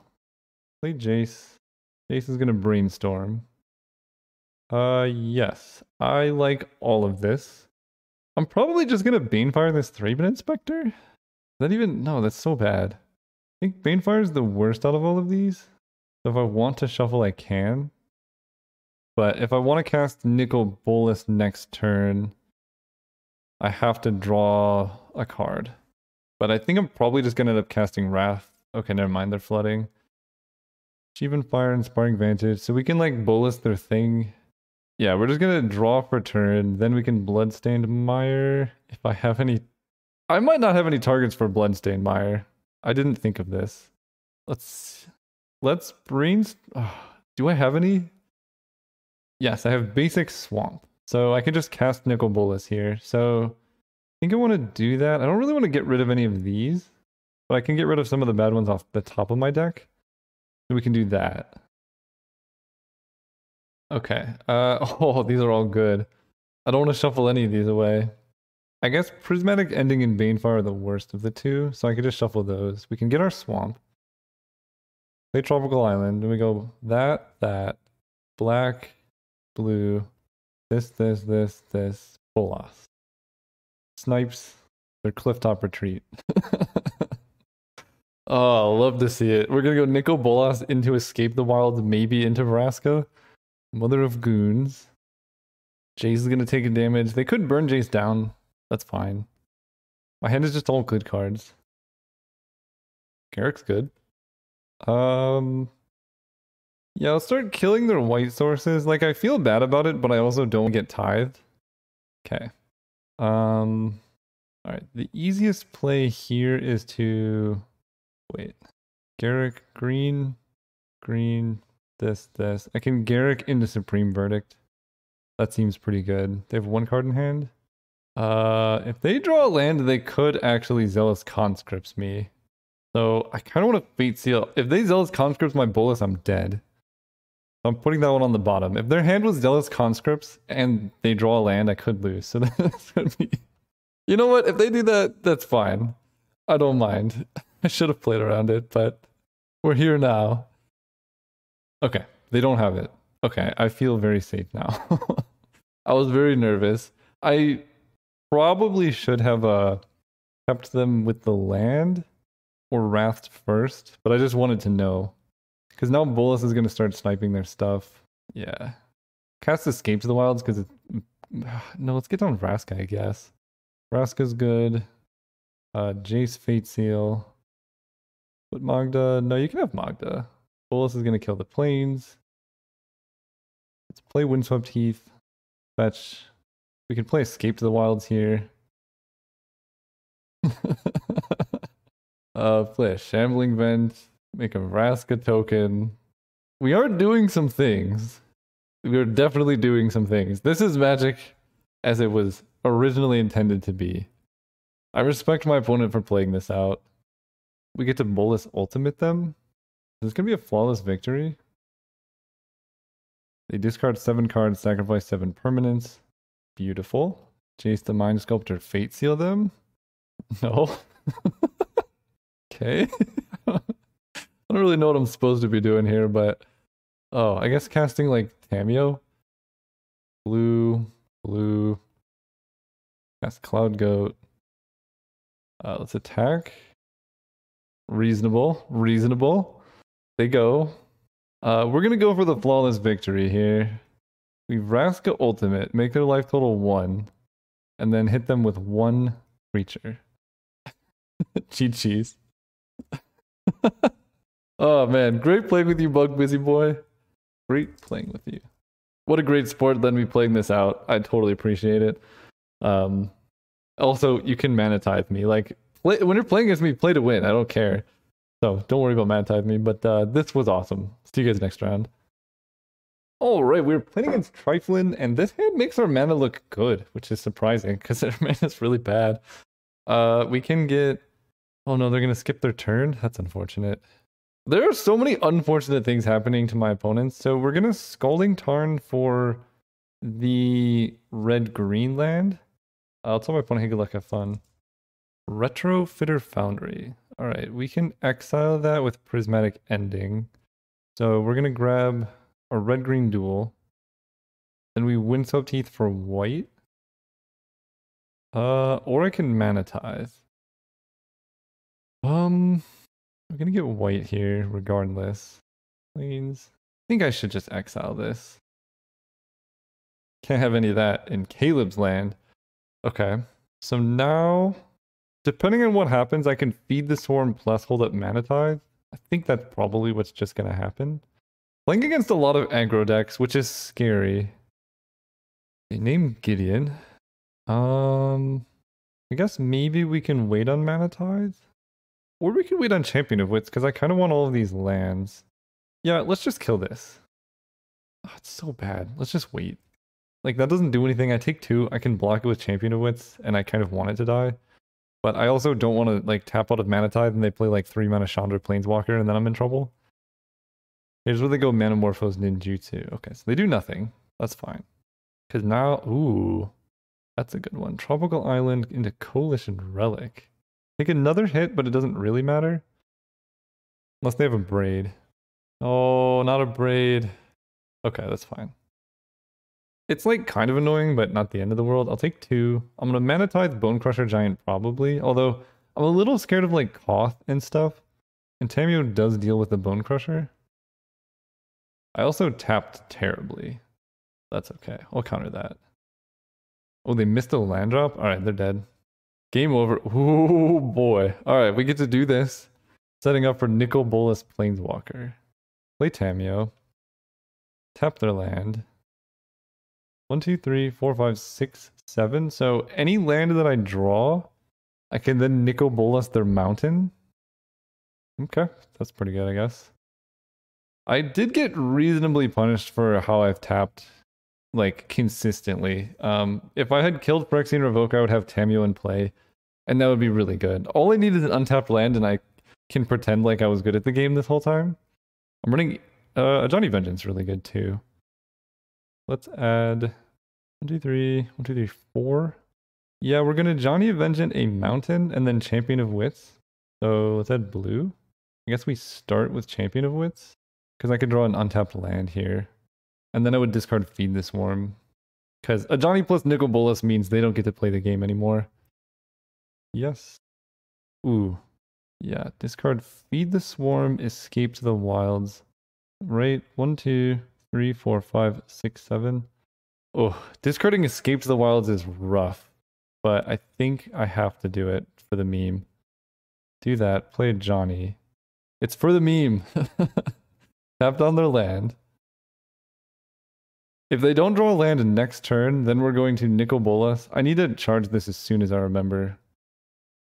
Speaker 1: Play Jace. Jace is gonna brainstorm. Yes. I like all of this. I'm probably just gonna Banefire this Raven Inspector. Is that even... No, that's so bad. I think Banefire is the worst out of all of these. So if I want to shuffle, I can. But if I want to cast Nicol Bolas next turn, I have to draw a card. But I think I'm probably just going to end up casting Wrath. Okay, never mind, they're flooding. Achievement Fire, Inspiring Vantage. So we can like Bolas their thing. Yeah, we're just going to draw for turn. Then we can Bloodstained Mire. If I have any... I might not have any targets for Bloodstained Mire. I didn't think of this. Let's brainstorm. Do I have any? Yes, I have basic Swamp. So I can just cast Nicol Bolas here. So I think I want to do that. I don't really want to get rid of any of these, but I can get rid of some of the bad ones off the top of my deck. So we can do that. Okay. Oh, these are all good. I don't want to shuffle any of these away. I guess Prismatic Ending and Banefire are the worst of the two, so I could just shuffle those. We can get our Swamp. Play Tropical Island, and we go that, black, blue, this, Bolas. Snipes, their Clifftop Retreat. Oh, love to see it. We're gonna go Nicol Bolas into Escape the Wilds, maybe into Vraska. Mother of Goons. Jace is gonna take a damage. They could burn Jace down. That's fine. My hand is just all good cards. Garrick's good. Yeah, I'll start killing their white sources. Like, I feel bad about it, but I also don't get tithed. Okay. Alright, the easiest play here is to... Wait. Garrick, green, this. I can Garrick into Supreme Verdict. That seems pretty good. They have one card in hand. If they draw a land, they could actually Zealous Conscripts me. So I kind of want to Fate Seal. If they Zealous Conscripts my Bolas, I'm dead. So I'm putting that one on the bottom. If their hand was Zealous Conscripts and they draw a land, I could lose. So that's gonna be... You know what? If they do that, that's fine. I don't mind. I should have played around it, but we're here now. Okay, they don't have it. Okay, I feel very safe now. I was very nervous. I probably should have kept them with the land or Wrathed first, but I just wanted to know. Because now Bolas is going to start sniping their stuff. Yeah. Cast Escape to the Wilds because it... No, let's get down Vraska, I guess. Vraska's good. Jace Fate Seal. But Magda... No, you can have Magda. Bolas is going to kill the plains. Let's play Windswept Heath. Fetch. We can play Escape to the Wilds here. Play a Shambling Vent. Make a Vraska token. We are doing some things. We are definitely doing some things. This is Magic as it was originally intended to be. I respect my opponent for playing this out. We get to Bolas Ultimate them. This is going to be a flawless victory. They discard 7 cards, sacrifice 7 permanents. Beautiful. Jace the Mind Sculptor Fate Seal them. No. Okay. I don't really know what I'm supposed to be doing here, but... Oh, I guess casting like Tameo. Blue. Cast Cloud Goat. Let's attack. Reasonable. They go. We're gonna go for the flawless victory here. We Vraska Ultimate, make their life total 1, and then hit them with 1 creature. Cheese. Oh man, great playing with you, Bug Busy Boy. Great playing with you. What a great sport letting me playing this out. I totally appreciate it. Also, you can Mana Tithe me. Like, when you're playing against me, play to win. I don't care. So don't worry about Mana Tithe me. But this was awesome. See you guys next round. All right, we're playing against Triflin, and this hand makes our mana look good, which is surprising because their mana is really bad. We can get... Oh no, they're gonna skip their turn. That's unfortunate. There are so many unfortunate things happening to my opponents. So we're gonna Scalding Tarn for the red-green land. I'll tell my opponent, hey, good luck, have fun. Retrofitter Foundry. All right, we can exile that with Prismatic Ending. So we're gonna grab a red-green duel. Then we Windswept Heath for white. Or I can Mana Tithe. We're gonna get white here regardless. Please. I think I should just exile this. Can't have any of that in Caleb's land. Okay. So now, depending on what happens, I can feed the swarm plus hold up Mana Tithe. I think that's probably what's just going to happen. Playing against a lot of aggro decks, which is scary. Okay, name Gideon. I guess maybe we can wait on Mana Tithe. Or we can wait on Champion of Wits, because I kind of want all of these lands. Yeah, let's just kill this. Oh, it's so bad. Let's just wait. Like, that doesn't do anything. I take 2. I can block it with Champion of Wits, and I kind of want it to die. But I also don't want to, like, tap out of Mana Tithe, and they play, like, 3 mana Chandra Planeswalker, and then I'm in trouble. Here's where they go Manamorphose Ninjutsu. Okay, so they do nothing. That's fine. Because now, ooh, that's a good one. Tropical Island into Coalition Relic. Take another hit, but it doesn't really matter. Unless they have a Braid. Oh, not a Braid. Okay, that's fine. It's like kind of annoying, but not the end of the world. I'll take 2. I'm gonna Mana Tithe Bone Crusher Giant probably, although I'm a little scared of like Koth and stuff. And Tamio does deal with the Bone Crusher. I also tapped terribly. That's okay. I'll counter that. Oh, they missed a land drop? Alright, they're dead. Game over. Ooh, boy. Alright, we get to do this. Setting up for Nicol Bolas Planeswalker. Play Tamio. Tap their land. 1, 2, 3, 4, 5, 6, 7. So any land that I draw, I can then Nicol Bolas their mountain. Okay, that's pretty good, I guess. I did get reasonably punished for how I've tapped, like, consistently. If I had killed Phyrexian Revoke, I would have Tamio in play, and that would be really good. All I need is an untapped land, and I can pretend like I was good at the game this whole time. I'm running a Johnny Vengeance really good, too. Let's add 1, 2, 3, 1, 2, 3, 4. Yeah, we're gonna Johnny Vengeance a mountain and then Champion of Wits. So let's add blue. I guess we start with Champion of Wits because I could draw an untapped land here, and then I would discard Feed the Swarm because a Johnny plus Nicol Bolas means they don't get to play the game anymore. Yes. Ooh. Yeah. Discard Feed the Swarm. Escape to the Wilds. Right. 1, 2, 3, 4, 5, 6, 7. Oh, discarding Escape to the Wilds is rough, but I think I have to do it for the meme. Do that. Play Johnny. It's for the meme. Tap down their land. If they don't draw a land next turn, then we're going to Nicol Bolas. I need to charge this as soon as I remember.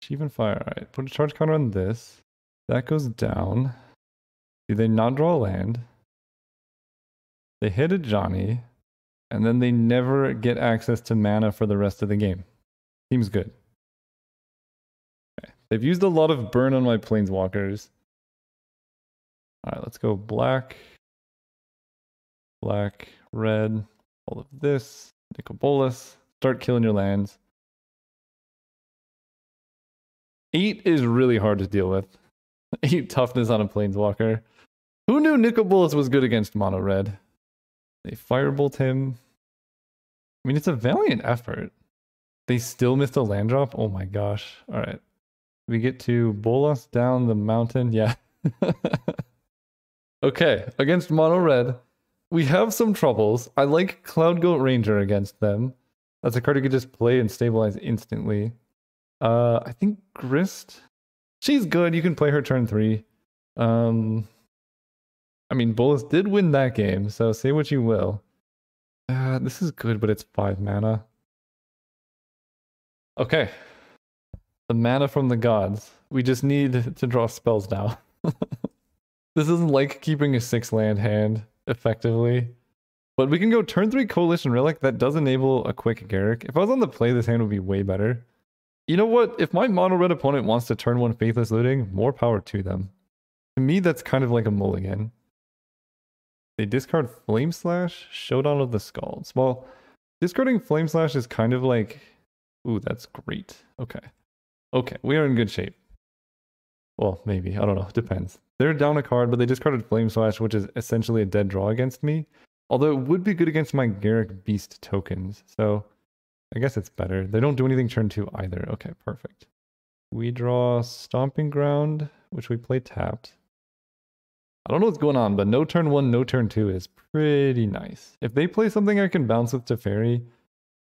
Speaker 1: Achievement Fire. Alright, put a charge counter on this. That goes down. Do they not draw a land? They hit a Johnny, and then they never get access to mana for the rest of the game. Seems good. Okay. They've used a lot of burn on my Planeswalkers. Alright, let's go black, black, red, all of this. Nicol Bolas. Start killing your lands. 8 is really hard to deal with. 8 toughness on a Planeswalker. Who knew Nicol Bolas was good against mono red? They firebolt him. I mean, it's a valiant effort. They still missed a land drop? Oh my gosh. Alright. We get to Bolas down the mountain. Yeah. Okay, against mono red, we have some troubles. I like Cloud Goat Ranger against them. That's a card you could just play and stabilize instantly. I think Grist. She's good. You can play her turn 3. I mean, Bolas did win that game, so say what you will. This is good, but it's 5 mana. Okay. The mana from the gods. We just need to draw spells now. This isn't like keeping a 6-land hand, effectively. But we can go turn 3 Coalition Relic. That does enable a quick Garruk. If I was on the play, this hand would be way better. You know what? If my mono red opponent wants to turn 1 Faithless Looting, more power to them. To me, that's kind of like a mulligan. They discard Flame Slash, Showdown of the Scalds. Well, discarding Flame Slash is kind of like... Ooh, that's great. Okay. Okay, we are in good shape. Well, maybe. I don't know. Depends. They're down a card, but they discarded Flame Slash, which is essentially a dead draw against me. Although it would be good against my Garruk Beast tokens. So, I guess it's better. They don't do anything turn 2 either. Okay, perfect. We draw Stomping Ground, which we play tapped. I don't know what's going on, but no turn 1, no turn 2 is pretty nice. If they play something I can bounce with Teferi,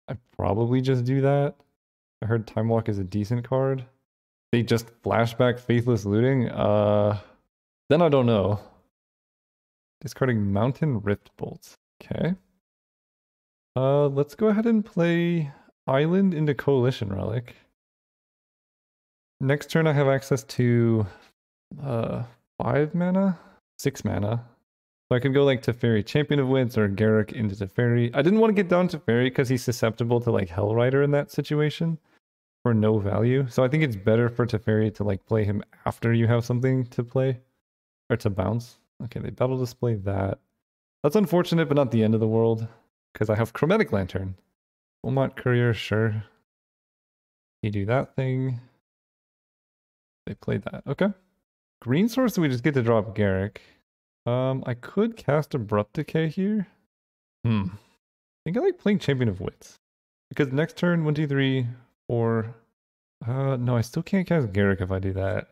Speaker 1: I probably just do that. I heard Time Walk is a decent card. They just flashback Faithless Looting. Then I don't know. Discarding Mountain Rift Bolts. Okay. Let's go ahead and play Island into Coalition Relic. Next turn I have access to 5 mana? 6 mana. So I could go like Teferi Champion of Wits or Garruk into Teferi. I didn't want to get down Teferi because he's susceptible to like Hellrider in that situation for no value. So I think it's better for Teferi to like play him after you have something to play or to bounce. Okay, they battle display that. That's unfortunate, but not the end of the world because I have Chromatic Lantern. Wilmot Courier, sure. You do that thing. They played that. Okay. Green source, we just get to drop Garruk. I could cast Abrupt Decay here. I think I like playing Champion of Wits. Because next turn, 1, 2, 3, 4. No, I still can't cast Garruk if I do that.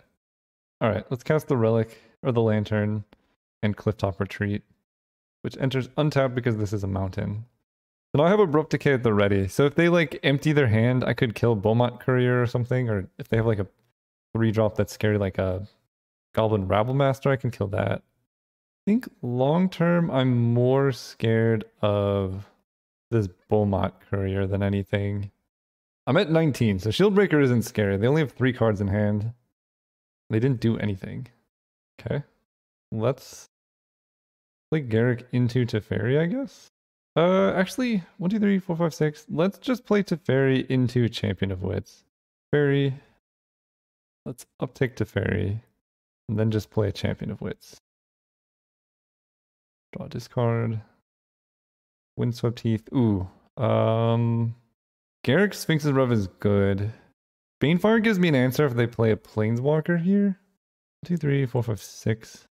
Speaker 1: Alright, let's cast the Relic, or the Lantern, and Clifftop Retreat, which enters untapped because this is a mountain. So now I have Abrupt Decay at the ready. So if they like empty their hand, I could kill Beaumont Courier or something, or if they have like a 3-drop that's scary like a Goblin Rabble Master, I can kill that. I think long term, I'm more scared of this Beaumont Courier than anything. I'm at 19, so Shieldbreaker isn't scary. They only have 3 cards in hand. They didn't do anything. Okay. Let's play Garruk into Teferi, I guess. Actually, 1, 2, 3, 4, 5, 6. Let's just play Teferi into Champion of Wits. Teferi. Let's uptick Teferi. And then just play a Champion of Wits. Draw a discard. Windswept Heath. Ooh. Garruk Sphinx's Rev is good. Banefire gives me an answer if they play a Planeswalker here. 1, 2, 3, 4, 5, 6.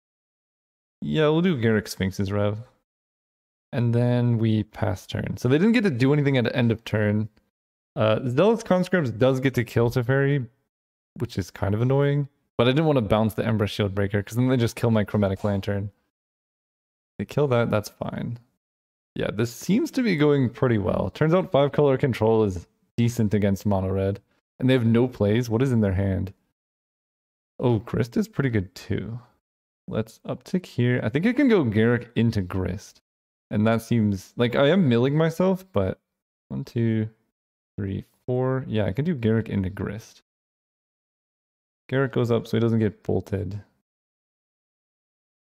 Speaker 1: Yeah, we'll do Garruk Sphinx's Rev. And then we pass turn. So they didn't get to do anything at the end of turn. Zealous Conscripts does get to kill Teferi, which is kind of annoying. But I didn't want to bounce the Ember Shieldbreaker because then they just kill my Chromatic Lantern. They kill that, that's fine. Yeah, this seems to be going pretty well. Turns out 5-color control is decent against mono red. And they have no plays. What is in their hand? Oh, Grist is pretty good too. Let's uptick here. I think I can go Garruk into Grist. And that seems like I am milling myself, but 1, 2, 3, 4. Yeah, I can do Garruk into Grist. Garruk goes up so he doesn't get bolted.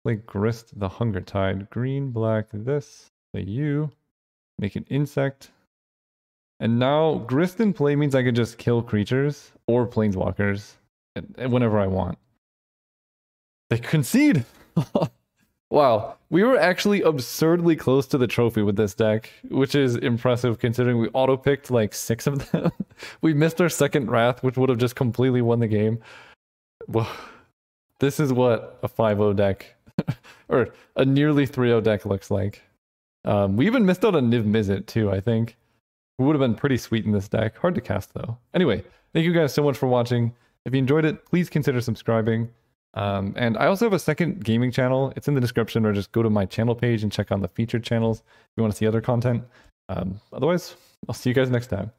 Speaker 1: Play Grist the Hunger Tide. Green, black, this. Play you. Make an insect. And now Grist in play means I can just kill creatures or planeswalkers whenever I want. They concede! Wow, we were actually absurdly close to the trophy with this deck, which is impressive considering we auto-picked like 6 of them. We missed our second Wrath, which would have just completely won the game. Well, this is what a 5-0 deck, or a nearly 3-0 deck looks like. We even missed out on Niv Mizzet too, I think. It would have been pretty sweet in this deck. Hard to cast though. Anyway, thank you guys so much for watching. If you enjoyed it, please consider subscribing. And I also have a second gaming channel. It's in the description, or just go to my channel page and check on the featured channels if you want to see other content. Otherwise, I'll see you guys next time.